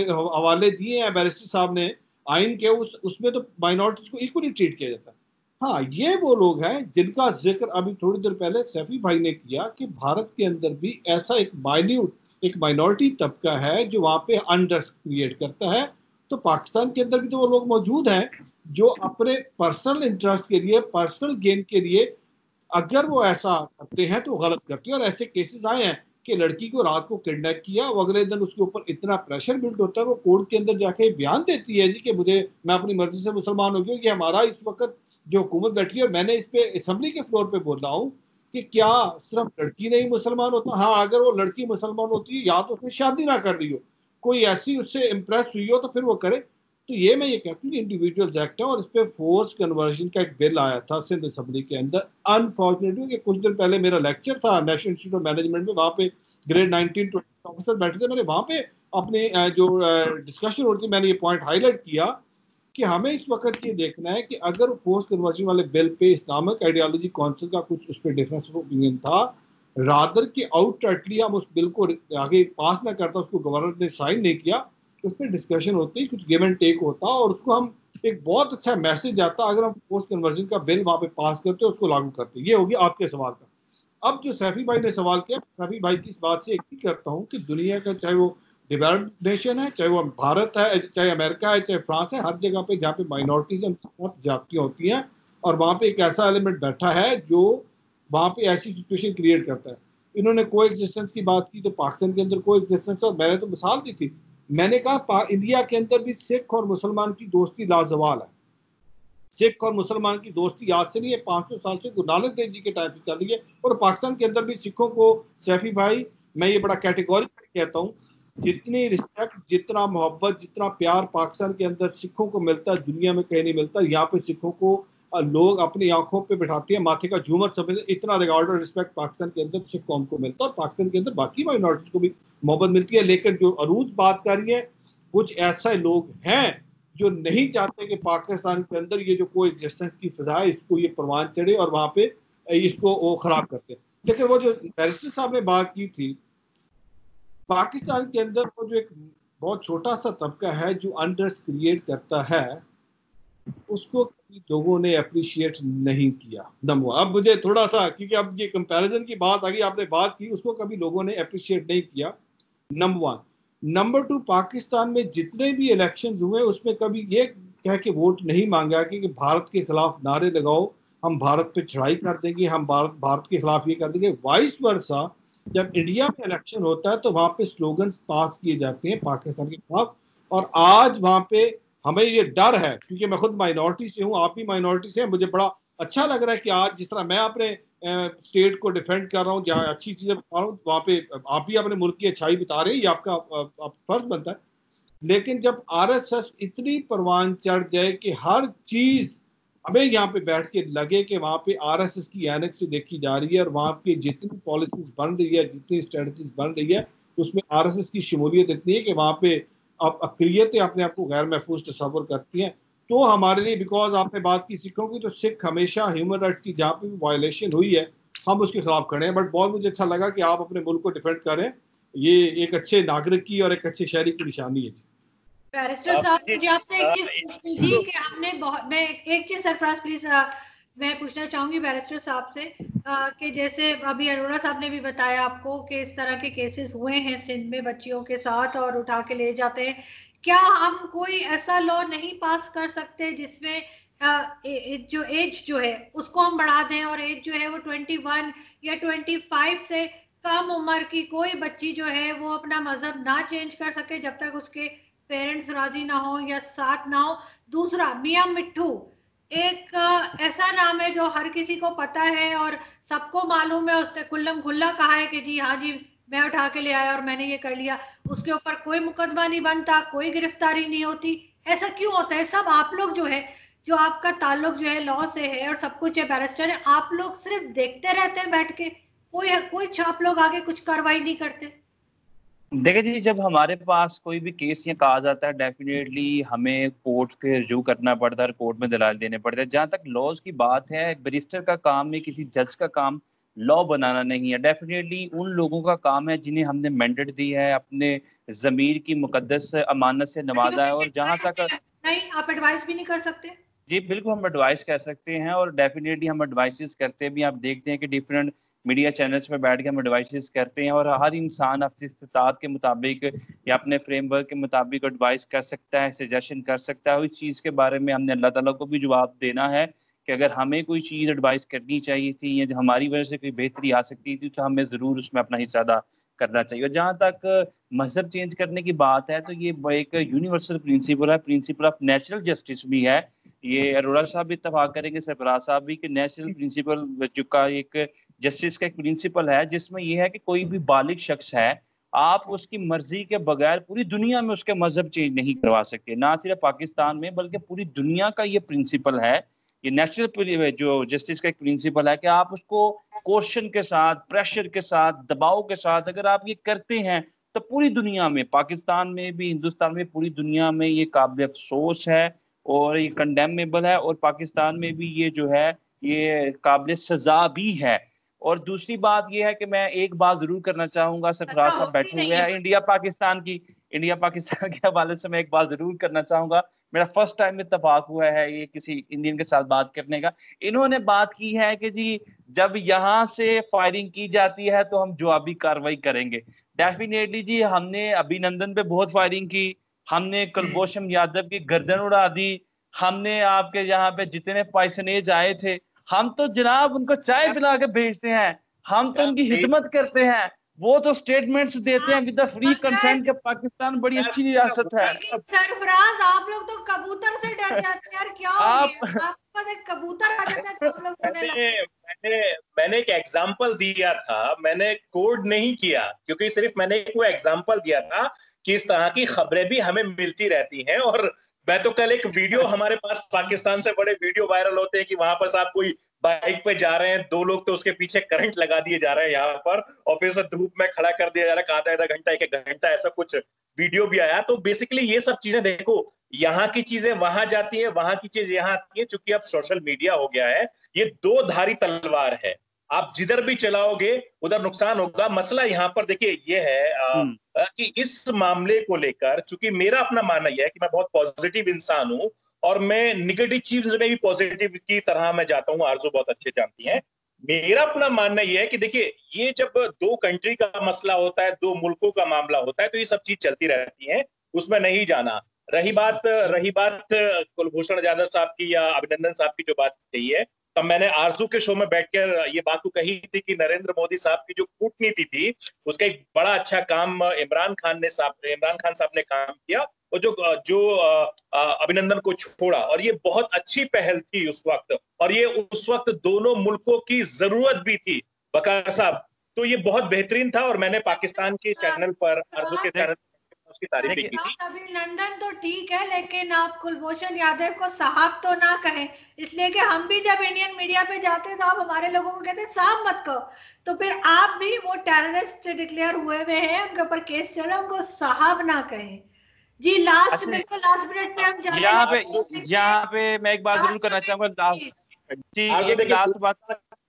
हवाले दिए हैं बैरिस्टर साहब ने आइन के, उसमें तो माइनॉरिटीज को इक्वली ट्रीट किया जाता है। हाँ, ये वो लोग हैं जिनका जिक्र अभी थोड़ी देर पहले सैफी भाई ने किया कि भारत के अंदर भी ऐसा एक माइनॉरिटी तबका है जो वहाँ पे अनरेस्ट क्रिएट करता है। तो पाकिस्तान के अंदर भी तो वो लोग मौजूद हैं जो अपने पर्सनल इंटरेस्ट के लिए, पर्सनल गेन के लिए, अगर वो ऐसा करते हैं तो गलत करते हैं। और ऐसे केसेस आए हैं कि लड़की को रात को किडनैप किया, वो अगले दिन उसके ऊपर इतना प्रेशर बिल्ड होता है, वो कोर्ट के अंदर जाके बयान देती है जी कि मैं अपनी मर्जी से मुसलमान हो गई, कि हमारा इस वक्त जो हुकूमत बैठी है, और मैंने इस पे असेंबली के फ्लोर पे बोल रहा हूँ कि क्या सिर्फ लड़की नहीं मुसलमान होता? हाँ, अगर वो लड़की मुसलमान होती है, या तो उसने शादी ना कर रही हो, कोई ऐसी उससे इम्प्रेस हुई हो, तो फिर वो करे। तो ये मैं ये कहती हूँ इंडिविजुअल्स एक्ट है, और इस पर फोर्स कन्वर्जन का एक बिल आया था सिंध असेंबली के अंदर। अनफॉर्चुनेटली कुछ दिन पहले मेरा लेक्चर था नेशनल इंस्टीट्यूट ऑफ मैनेजमेंट में, वहाँ पे ग्रेड 19-20 ऑफिसर बैठे थे, मैंने वहाँ पे अपने जो डिस्कशन होती, मैंने ये पॉइंट हाईलाइट किया कि हमें इस वक्त ये देखना है कि अगर फोर्स कन्वर्जन वाले bill pay Islamic ideology council का कुछ उस पर डिफरेंस ऑफ ओपिनियन था, रादर कि आउटराइटली हम उस बिल को आगे पास ना करता, उसको गवर्नर ने साइन नहीं किया, उस पर डिस्कशन होती, कुछ गिव एंड टेक होता, और उसको हम एक बहुत अच्छा मैसेज आता अगर हम फोर्स कन्वर्जन का बिल वहाँ पे पास करते, उसको लागू करते। ये होगी आपके सवाल का। अब जो सैफी भाई ने सवाल किया, सैफी भाई की इस बात से एक ही करता हूँ कि दुनिया का, चाहे वो डेवलप्ड नेशन है, चाहे वो भारत है, चाहे अमेरिका है, चाहे फ्रांस है, हर जगह पे जहाँ पे माइनॉरिटीज बहुत ज्यादतियाँ होती हैं, और वहाँ पे एक ऐसा एलिमेंट बैठा है जो वहाँ पे ऐसी सिचुएशन क्रिएट करता है। इन्होंने को एग्जिस्टेंस की बात की, तो पाकिस्तान के अंदर को एग्जिस्टेंस, और मैंने तो मिसाल दी थी, मैंने कहा इंडिया के अंदर भी सिख और मुसलमान की दोस्ती लाजवाल है। सिख और मुसलमान की दोस्ती आज से नहीं है, 500 साल से गुरु नानक देव जी के टाइम से चल रही है। और पाकिस्तान के अंदर भी सिखों को, सैफी भाई, मैं ये बड़ा कैटेगोरिकली कहता हूँ, जितनी रिस्पेक्ट, जितना मोहब्बत, जितना प्यार पाकिस्तान के अंदर सिखों को मिलता है, दुनिया में कहीं नहीं मिलता। यहाँ पे सिखों को लोग अपनी आंखों पे बिठाते हैं, माथे का झूमर समझते, इतना रिगार्ड और रिस्पेक्ट पाकिस्तान के अंदर सिख कौम को मिलता है, और पाकिस्तान के अंदर बाकी माइनॉरिटीज को भी मोहब्बत मिलती है। लेकिन जो अरूज बात कर रही है, कुछ ऐसे लोग हैं जो नहीं चाहते कि पाकिस्तान के अंदर ये जो कोई एग्जिस्टेंस की फिजा है इसको ये परवान चढ़े और वहाँ पे इसको वो खराब करते हैं। लेकिन वो जो बैरिस्टर साहब ने बात की थी, पाकिस्तान के अंदर वो जो एक बहुत छोटा सा तबका है जो अनरेस्ट क्रिएट करता है, उसको कभी लोगों ने अप्रिशिएट नहीं किया। नंबर अब मुझे थोड़ा सा, क्योंकि अब ये कंपैरिजन की बात आ गई, आपने बात की, उसको कभी लोगों ने अप्रिशिएट नहीं किया, number one. Number two, Pakistan में जितने भी इलेक्शन हुए उसमें कभी ये कह के वोट नहीं मांगा कि भारत के खिलाफ नारे लगाओ, हम भारत पे चढ़ाई कर देंगे, हम भारत के खिलाफ ये कर देंगे। वाइस वर्सा, जब इंडिया में इलेक्शन होता है तो वहां पे स्लोगन्स पास किए जाते हैं पाकिस्तान के खिलाफ। और आज वहां पे हमें ये डर है, क्योंकि मैं खुद माइनॉरिटी से हूँ, आप भी माइनॉरिटी से हैं, मुझे बड़ा अच्छा लग रहा है कि आज जिस तरह मैं अपने स्टेट को डिफेंड कर रहा हूँ, जहाँ अच्छी चीजें बता रहा हूँ, वहाँ पे आप भी अपने मुल्क की अच्छाई बता रहे हैं, ये आपका फर्ज बनता है। लेकिन जब आरएसएस इतनी परवान चढ़ जाए कि हर चीज हमें यहाँ पे बैठ के लगे कि वहाँ पे आरएसएस की एनेक्स देखी जा रही है और वहाँ पे जितनी पॉलिसीज बन रही है, जितनी स्ट्रेटजीज बन रही है, उसमें आरएसएस की शमूलियत इतनी है कि वहाँ पे अक्रियतें अपने आप को गैर महफूज तस्वर करती हैं। तो हमारे लिए, बिकॉज आपने बात की सिखों की, तो सिख हमेशा ह्यूमन राइट्स की जहाँ पे भी वायलेशन हुई है हम उसके खिलाफ खड़े हैं। बट बहुत मुझे अच्छा लगा कि आप अपने मुल्क को डिफेंड करें, ये एक अच्छे नागरिक की और एक अच्छे शहरी की निशानी है। बैरिस्टर साहब, मुझे आपसे एक चीज पूछनी थी कि हमने मैं एक चीज सरफराज प्लीज मैं पूछना चाहूंगी बैरिस्टर साहब से कि जैसे अभी अरोड़ा साहब ने भी बताया आपको कि इस तरह के केसेस हुए हैं सिंध में बच्चियों के साथ और उठा के ले जाते हैं, क्या हम कोई ऐसा लॉ नहीं पास कर सकते जिसमें जो एज जो है उसको हम बढ़ा दें और एज जो है वो 21 या 25 से कम उम्र की कोई बच्ची जो है वो अपना मजहब ना चेंज कर सके जब तक उसके पेरेंट्स राजी ना हो या साथ ना हो। दूसरा, मियां मिट्ठू एक ऐसा नाम है जो हर किसी को पता है और सबको मालूम है, उसने खुल्लम खुल्ला कहा है कि जी हाँ जी मैं उठा के ले आया और मैंने ये कर लिया, उसके ऊपर कोई मुकदमा नहीं बनता, कोई गिरफ्तारी नहीं होती। ऐसा क्यों होता है? सब आप लोग जो है, जो आपका ताल्लुक जो है लॉ से है और सब कुछ है, बैरिस्टर है, आप लोग सिर्फ देखते रहते हैं बैठ के, कोई आप लोग आगे कुछ कार्रवाई नहीं करते। देखिए जी, जब हमारे पास कोई भी केस या कहा जाता है, डेफिनेटली हमें कोर्ट के रजू करना पड़ता है, कोर्ट में दलाल देने पड़ते हैं। जहाँ तक लॉज की बात है, बैरिस्टर का काम है, किसी जज का काम लॉ बनाना नहीं है। डेफिनेटली उन लोगों का काम है जिन्हें हमने मैंडेट दी है, अपने ज़मीर की मुकद्दस अमानत से नवाजा है। और जहाँ तक नहीं, आप एडवाइस भी नहीं कर सकते? जी बिल्कुल, हम एडवाइस कर सकते हैं और डेफिनेटली हम एडवाइसेस करते भी। आप देखते हैं कि डिफरेंट मीडिया चैनल्स पे बैठ के हम एडवाइसेस करते हैं और हर इंसान अपनी इस्तात के मुताबिक या अपने फ्रेमवर्क के मुताबिक एडवाइस कर सकता है, सजेशन कर सकता है। इस चीज़ के बारे में हमने अल्लाह ताला को भी जवाब देना है कि अगर हमें कोई चीज़ एडवाइस करनी चाहिए थी या हमारी वजह से कोई बेहतरी आ सकती थी तो हमें ज़रूर उसमें अपना हिस्सा अदा करना चाहिए। और जहाँ तक मजहब चेंज करने की बात है, तो ये एक यूनिवर्सल प्रिंसिपल है, प्रिंसिपल ऑफ नेचुरल जस्टिस भी है। ये अरोड़ा साहब भी इत्तफाक करेंगे, सरफराज साहब भी, कि नेशनल प्रिंसिपल का एक जस्टिस का एक प्रिंसिपल है जिसमें यह है कि कोई भी बालिग शख्स है, आप उसकी मर्जी के बगैर पूरी दुनिया में उसके मजहब चेंज नहीं करवा सकते। ना सिर्फ पाकिस्तान में बल्कि पूरी दुनिया का ये प्रिंसिपल है, ये नेशनल जो जस्टिस का एक प्रिंसिपल है कि आप उसको क्वेश्चन के साथ, प्रेशर के साथ, दबाव के साथ अगर आप ये करते हैं तो पूरी दुनिया में, पाकिस्तान में भी, हिंदुस्तान में, पूरी दुनिया में ये काबिल अफसोस है और ये कंडेमेबल है। और पाकिस्तान में भी ये जो है ये काबिल सजा भी है। और दूसरी बात ये है कि मैं एक बात जरूर करना चाहूंगा, सरफराज साहब बैठे हुए हैं, इंडिया पाकिस्तान के हवाले से मैं एक बात जरूर करना चाहूंगा। मेरा फर्स्ट टाइम इत्तेफाक हुआ है ये किसी इंडियन के साथ बात करने का। इन्होंने बात की है कि जी जब यहाँ से फायरिंग की जाती है तो हम जवाबी कार्रवाई करेंगे। डेफिनेटली जी, हमने अभिनंदन पे बहुत फायरिंग की, हमने कुलभूषण यादव की गर्दन उड़ा दी, हमने आपके यहाँ पे जितने पैसनेज आए थे, हम तो जनाब उनको चाय पिला के भेजते हैं, हम तो उनकी हिदमत करते हैं, वो तो स्टेटमेंट्स देते हैं विद द फ्री कंसेंट के पाकिस्तान बड़ी अच्छी रियासत है। सरफराज, आप लोग तो कबूतर से डर जाते हैं यार, क्या हो गया? आपके पास एक कबूतर आ जाता है तो आप लोग रोने लगते हैं। मैंने एक एग्जाम्पल दिया था, मैंने कोड नहीं किया, क्योंकि सिर्फ मैंने एक वो एग्जाम्पल दिया था कि इस तरह की खबरें भी हमें मिलती रहती हैं। और मैं तो कल एक वीडियो, हमारे पास पाकिस्तान से बड़े वीडियो वायरल होते हैं कि वहां पर साहब कोई बाइक पे जा रहे हैं, 2 लोग तो उसके पीछे करंट लगा दिए जा रहे हैं यहाँ पर, और फिर उसे धूप में खड़ा कर दिया जा रहा है, आधा घंटा 1 घंटा, ऐसा कुछ वीडियो भी आया। तो बेसिकली ये सब चीजें देखो, यहाँ की चीजें वहां जाती है, वहां की चीज यहाँ आती है। चूंकि अब सोशल मीडिया हो गया है, ये 2 धारी तलवार है, आप जिधर भी चलाओगे उधर नुकसान होगा। मसला यहाँ पर देखिए ये है कि इस मामले को लेकर, चूंकि मेरा अपना मानना यह है कि मैं बहुत पॉजिटिव इंसान हूं, और मैं निगेटिव चीज में भी पॉजिटिव की तरह मैं जाता हूं, आरजू बहुत अच्छे जानती हैं। मेरा अपना मानना यह है कि देखिए, ये जब 2 कंट्री का मसला होता है, 2 मुल्कों का मामला होता है, तो ये सब चीज चलती रहती है, उसमें नहीं जाना। रही बात कुलभूषण जाधव साहब की या अभिनंदन साहब की जो बात कही है, तब मैंने आरजू के शो में बैठकर ये बात तो कही थी कि नरेंद्र मोदी साहब की जो कूटनीति थी, उसका एक बड़ा अच्छा काम इमरान खान साहब ने काम किया, और जो अभिनंदन को छोड़ा, और ये बहुत अच्छी पहल थी उस वक्त, और ये उस वक्त दोनों मुल्कों की जरूरत भी थी बकार साहब। तो ये बहुत बेहतरीन था, और मैंने पाकिस्तान के चैनल पर, आरजू के चैनल पर उसकी तारीफ भी की थी। अभिनंदन तो ठीक है, लेकिन आप कुलभूषण यादव को साहब तो ना कहें, इसलिए कि हम भी जब इंडियन मीडिया पे जाते हैं तो आप हमारे लोगों को कहते हैं साहब मत कहो, तो फिर आप भी वो टेररिस्ट डिक्लेयर हुए हैं, उनके ऊपर केस चल रहा है, उनको साहब ना कहें जी। लास्ट मिनट में हम यहाँ पे मैं एक बात जरूर करना चाहूंगा जी, ये लास्ट बात,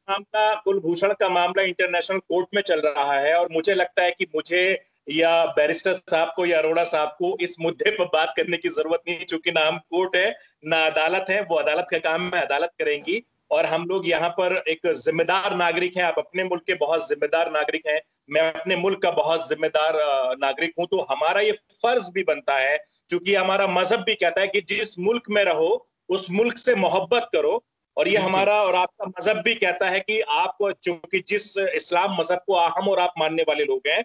मामला कुलभूषण का मामला इंटरनेशनल कोर्ट में चल रहा है, और मुझे लगता है कि मुझे या बैरिस्टर साहब को या अरोड़ा साहब को इस मुद्दे पर बात करने की जरूरत नहीं, चूंकि ना हम कोर्ट है ना अदालत है, वो अदालत का काम है, अदालत करेंगी। और हम लोग यहाँ पर एक जिम्मेदार नागरिक हैं, आप अपने मुल्क के बहुत जिम्मेदार नागरिक हैं, मैं अपने मुल्क का बहुत जिम्मेदार नागरिक हूं, तो हमारा ये फर्ज भी बनता है, क्योंकि हमारा मजहब भी कहता है कि जिस मुल्क में रहो उस मुल्क से मोहब्बत करो, और ये हमारा और आपका मजहब भी कहता है कि आप, चूंकि जिस इस्लाम मजहब को हम और आप मानने वाले लोग हैं,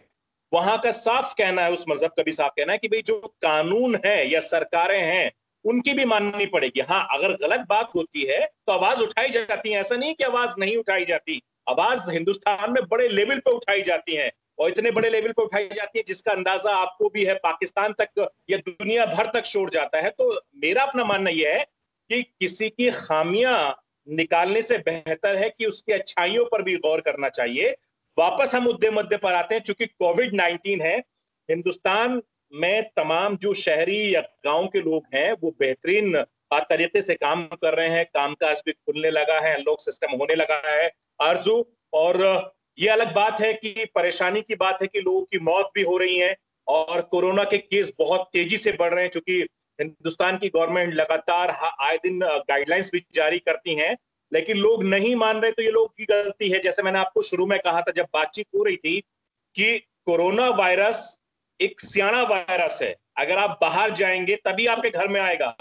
वहां का साफ कहना है, उस मजहब का भी साफ कहना है कि भाई जो कानून है या सरकारें हैं उनकी भी माननी पड़ेगी। हाँ, अगर गलत बात होती है तो आवाज उठाई जाती है, ऐसा नहीं कि आवाज नहीं उठाई जाती, आवाज हिंदुस्तान में बड़े लेवल पे उठाई जाती है, और इतने बड़े लेवल पे उठाई जाती है जिसका अंदाजा आपको भी है, पाकिस्तान तक या दुनिया भर तक छोड़ जाता है। तो मेरा अपना मानना यह है कि किसी की खामियां निकालने से बेहतर है कि उसकी अच्छाइयों पर भी गौर करना चाहिए। वापस हम मुद्दे पर आते हैं, चूंकि कोविड-19 है, हिंदुस्तान में तमाम जो शहरी या गांव के लोग हैं वो बेहतरीन तरीके से काम कर रहे हैं, कामकाज भी खुलने लगा है, लोग सिस्टम होने लगा है आरजू। और ये अलग बात है कि परेशानी की बात है कि लोगों की मौत भी हो रही है, और कोरोना के केस बहुत तेजी से बढ़ रहे हैं, चूंकि हिंदुस्तान की गवर्नमेंट लगातार आए दिन गाइडलाइंस भी जारी करती हैं, लेकिन लोग नहीं मान रहे, तो ये लोग की गलती है। जैसे मैंने आपको शुरू में कहा था जब बातचीत हो रही थी कि कोरोना वायरस एक सियाना वायरस है, अगर आप बाहर जाएंगे तभी आपके घर में आएगा,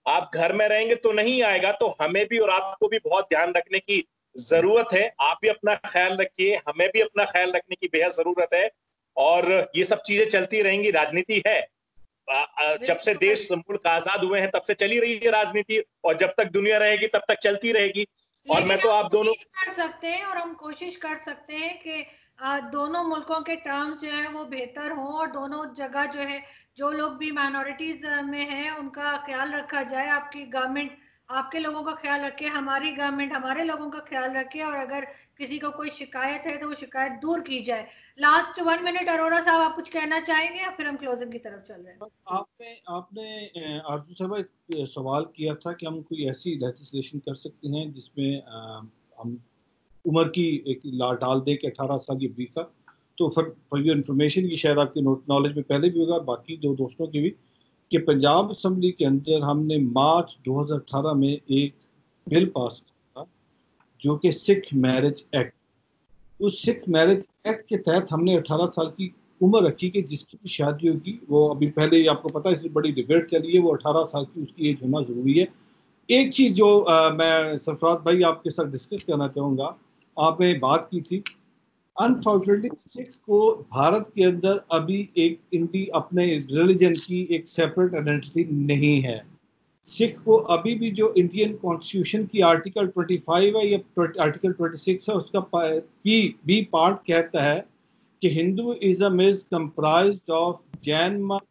आप घर में रहेंगे तो नहीं आएगा। तो हमें भी और आपको भी बहुत ध्यान रखने की जरूरत है, आप भी अपना ख्याल रखिए, हमें भी अपना ख्याल रखने की बेहद जरूरत है, और ये सब चीजें चलती रहेंगी, राजनीति है, जब से देश मुल्क आजाद हुए हैं तब से चली रही है राजनीति, और जब तक दुनिया रहेगी तब तक चलती रहेगी। और मैं तो आप दोनों कर सकते हैं, और हम कोशिश कर सकते हैं कि दोनों मुल्कों के टर्म्स जो है वो बेहतर हों, और दोनों जगह जो है जो लोग भी माइनॉरिटीज में हैं उनका ख्याल रखा जाए। आपकी गवर्नमेंट आपके लोगों का ख्याल रखे, हमारी गवर्नमेंट हमारे लोगों का ख्याल रखे, और अगर किसी को कोई शिकायत है तो वो शिकायत दूर की जाए। लास्ट 1 मिनट अरोड़ा साहब, आप कुछ कहना चाहेंगे या फिर हम क्लोजिंग की तरफ चल रहे हैं? आपने आरजू साहब एक सवाल किया था कि हम कोई ऐसी लेजिस्लेशन कर सकते हैं जिसमें हम उम्र की एक डाल दे के 18 साल की बीसा। तो फॉर योर इन्फॉर्मेशन की शायद आपके नॉलेज में पहले भी होगा, बाकी जो दोस्तों की भी, कि पंजाब असम्बली के अंदर हमने मार्च 2018 में एक बिल पास किया जो कि सिख मैरिज एक्ट। उस सिख मैरिज एक्ट के तहत हमने 18 साल की उम्र रखी कि जिसकी भी शादी होगी, वो अभी पहले ही आपको पता है इसमें बड़ी डिबेट चली है, वो 18 साल की उसकी एज होना ज़रूरी है। एक चीज़ जो मैं सरफराज भाई आपके साथ डिस्कस करना चाहूँगा, आपने बात की थी, अनफॉर्चुनेटली सिख को भारत के अंदर अभी एक अपने रिलीजन की एक सेपरेट आइडेंटिटी नहीं है। सिख को अभी भी जो इंडियन कॉन्स्टिट्यूशन की आर्टिकल 25 है या आर्टिकल 26 है, उसका बी पार्ट कहता है कि Hinduism is comprised of Jain मत,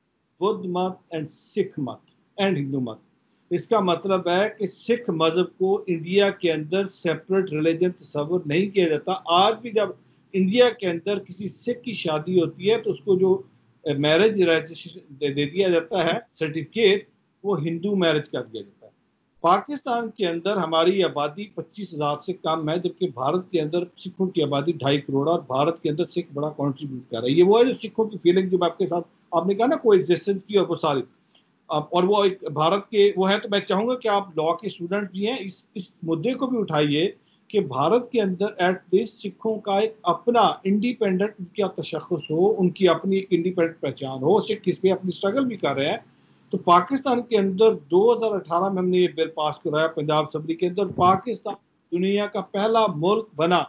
बुद्ध मत एंड सिख मत एंड हिंदू मत। इसका मतलब है कि सिख मजहब को इंडिया के अंदर सेपरेट रिलीजन तस्वर नहीं किया जाता। आज भी जब इंडिया के अंदर किसी सिख की शादी होती है तो उसको जो मैरिज रजिस्ट्रेशन दे दिया जाता है सर्टिफिकेट, वो हिंदू मैरिज कर दिया जाता है। पाकिस्तान के अंदर हमारी आबादी 25,000 से कम है, जबकि भारत के अंदर सिखों की आबादी 2.5 करोड़ और भारत के अंदर सिख बड़ा कंट्रीब्यूट कर रहा है। ये वो है जो सिखों की फीलिंग जो आपके साथ आपने कहा ना को एग्जिस्टेंस की, और वो सारी और वो एक भारत के वो है। तो मैं चाहूँगा कि आप लॉ के स्टूडेंट भी हैं, इस मुद्दे को भी उठाइए कि भारत के अंदर एटलीस्ट सिखों का एक अपना इंडिपेंडेंट उनका तशख़्ख़ुस हो, उनकी अपनी एक इंडिपेंडेंट पहचान हो। सिख इस पर अपनी स्ट्रगल भी कर रहे हैं। तो पाकिस्तान के अंदर 2018 में हमने ये बिल पास कराया पंजाब असम्बली के अंदर। पाकिस्तान दुनिया का पहला मुल्क बना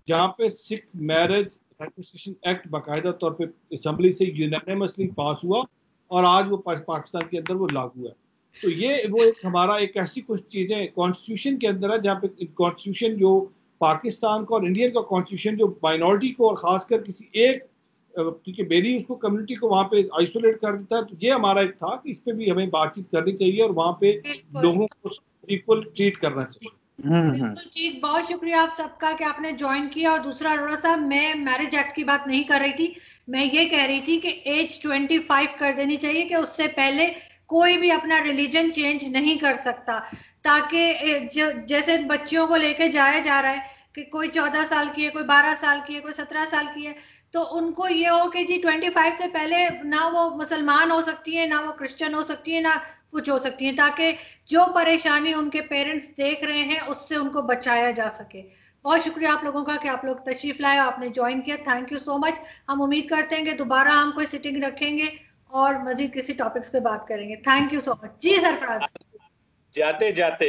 जहाँ पे सिख मैरिज रजिस्ट्रेशन एक्ट बाकायदा तौर पे असम्बली से यूनानिमसली पास हुआ और आज वो पाकिस्तान के अंदर वो लागू है। तो ये वो एक हमारा एक ऐसी कुछ चीज़ें कॉन्स्टिट्यूशन के अंदर है जहाँ पे कॉन्स्टिट्यूशन जो पाकिस्तान का और इंडियन का कॉन्स्टिट्यूशन जो माइनॉरिटी को और ख़ासकर किसी एक क्योंकि मेरी उसको कम्युनिटी को वहाँ पे आइसोलेट कर देता है। तो ये हमारा एक था कि इस पे भी हमें बातचीत करनी चाहिए और वहाँ पे लोगों को इक्वल ट्रीट करना चाहिए। बिल्कुल ठीक, बहुत शुक्रिया आप सबका कि आपने ज्वाइन किया। और दूसरा अरोड़ा साहब, मैं मैरिज एक्ट की बात नहीं कर रही थी, मैं ये कह रही थी कि एज 25 कर देनी चाहिए कि उससे पहले कोई भी अपना रिलीजन चेंज नहीं कर सकता, ताकि जैसे बच्चियों को लेके जाया जा रहा है कि कोई 14 साल की है, कोई 12 साल की है, कोई 17 साल की है, तो उनको ये हो कि जी 25 से पहले ना वो मुसलमान हो सकती है, ना वो क्रिश्चियन हो सकती है, ना कुछ हो सकती है, ताकि जो परेशानी उनके पेरेंट्स देख रहे हैं उससे उनको बचाया जा सके। बहुत शुक्रिया आप लोगों का कि आप लोग तशरीफ लाए, आपने ज्वाइन किया, थैंक यू सो मच। हम उम्मीद करते हैं कि दोबारा हम कोई सिटिंग रखेंगे और मजीद किसी टॉपिक्स पे बात करेंगे। Thank you so much. जी सरफराज। जाते जाते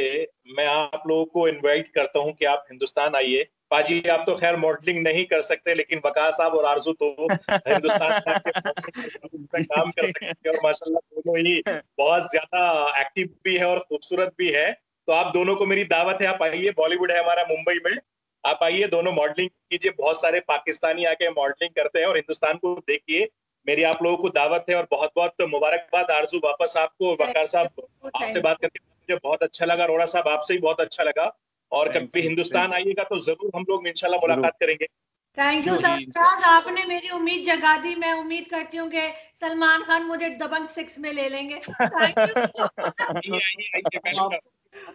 मैं आप लोगों को इनवाइट करता हूं कि आप हिंदुस्तान आइए। पाजी आप तो खैर मॉडलिंग नहीं कर सकते, लेकिन वकार साहब और आरजू तो हिंदुस्तान में काम कर सकते हैं और माशाल्लाह दोनों ही बहुत ज्यादा एक्टिव भी है और खूबसूरत भी है। तो आप दोनों को मेरी दावत है, आप आइए। बॉलीवुड है हमारा मुंबई में, आप आइए, दोनों मॉडलिंग कीजिए। बहुत सारे पाकिस्तानी आके मॉडलिंग करते हैं और हिंदुस्तान को देखिए। मेरी आप लोगों को दावत है और बहुत बहुत मुबारकबाद आरजू वापस आपको। वकार साहब आपसे बात करके मुझे बहुत अच्छा लगा, अरोड़ा साहब आपसे भी बहुत अच्छा लगा। और कभी हिंदुस्तान आइएगा तो जरूर हम लोग इंशाल्लाह मुलाकात करेंगे। थैंक यू सरफराज, आपने मेरी उम्मीद जगा दी। मैं उम्मीद करती हूँ कि सलमान खान मुझे दबंग 6 में ले लेंगे।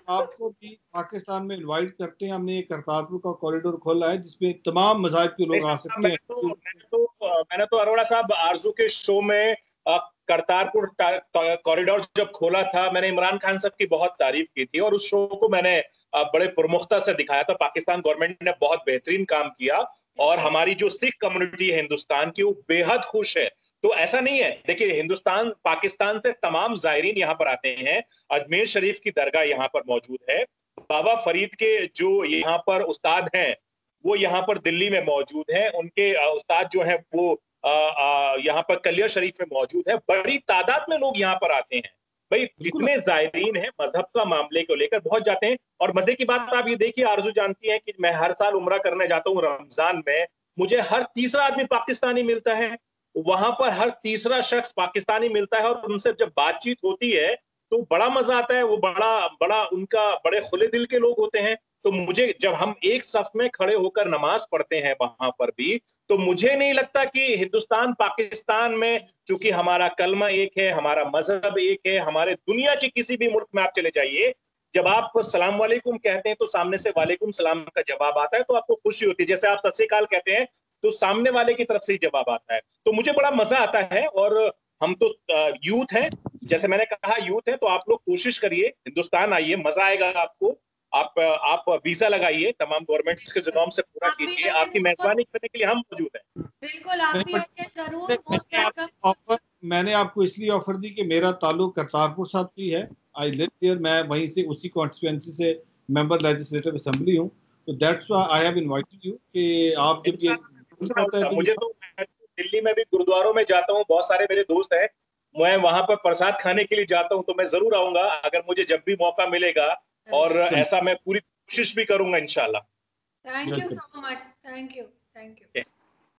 आपको भी पाकिस्तान में इनवाइट करते हैं। हमने एक करतारपुर का कॉरिडोर खोला है जिसमें तमाम मज़ाहिब के लोग आ सकते हैं। मैंने तो अरोड़ा साहब आरजू के शो में करतारपुर कॉरिडोर जब खोला था, मैंने इमरान खान साहब की बहुत तारीफ की थी और उस शो को मैंने बड़े प्रमुखता से दिखाया था। पाकिस्तान गवर्नमेंट ने बहुत बेहतरीन काम किया और हमारी जो सिख कम्युनिटी है हिंदुस्तान की, वो बेहद खुश है। तो ऐसा नहीं है, देखिए हिंदुस्तान पाकिस्तान से तमाम जायरीन यहाँ पर आते हैं। अजमेर शरीफ की दरगाह यहाँ पर मौजूद है। बाबा फरीद के जो यहाँ पर उस्ताद हैं वो यहाँ पर दिल्ली में मौजूद है। उनके उस्ताद जो हैं वो यहाँ पर कलिया शरीफ में मौजूद है। बड़ी तादाद में लोग यहाँ पर आते हैं। भाई जितने जायरीन हैं मजहब का मामले को लेकर बहुत जाते हैं। और मजे की बात आप ये देखिए, आरजू जानती है कि मैं हर साल उम्रा करने जाता हूँ रमजान में, मुझे हर तीसरा आदमी पाकिस्तानी मिलता है। वहां पर हर तीसरा शख्स पाकिस्तानी मिलता है और उनसे जब बातचीत होती है तो बड़ा मजा आता है। वो बड़ा उनका बड़े खुले दिल के लोग होते हैं। तो मुझे जब हम एक सफ में खड़े होकर नमाज पढ़ते हैं वहां पर भी, तो मुझे नहीं लगता कि हिंदुस्तान पाकिस्तान में, चूंकि हमारा कलमा एक है, हमारा मजहब एक है, हमारे दुनिया के किसी भी मुल्क में आप चले जाइए, जब आप सलाम वालेकुम कहते हैं तो सामने से वालेकुम सलाम का जवाब आता है, तो आपको खुशी होती है। जैसे आप सत श्री अकाल कहते हैं तो सामने वाले की तरफ से ही जवाब आता है। तो मुझे बड़ा मजा आता है। और हम तो यूथ हैं, जैसे मैंने कहा यूथ है, तो आप लोग कोशिश करिए, हिंदुस्तान आइए, मजा आएगा आपको। आप वीजा लगाइए, तमाम गवर्नमेंट के जो नॉर्म से पूरा कीजिए। आपकी मेजबानी करने के लिए हम मौजूद हैं। बिल्कुल, आप भी आइए जरूर, मोस्ट वेलकम। मैंने आपको इसलिए ऑफर दी कि मेरा ताल्लुक करतारपुर साहब की है। आई लिव हियर, मैं वहीं से उसी कॉन्स्टिट्यूएंसी से मेंबर लेजिस्लेटिव असेंबली हूं। तो that's why I have invited you कि आप जब ये मुझे तो दिल्ली में भी गुरुद्वारों में जाता हूँ, बहुत सारे मेरे दोस्त हैं, मैं वहां पर प्रसाद खाने के लिए जाता हूँ, तो मैं जरूर आऊंगा अगर मुझे जब भी मौका मिलेगा, और ऐसा मैं पूरी कोशिश भी करूंगा इंशाल्लाह। Thank you so much, thank you, thank you.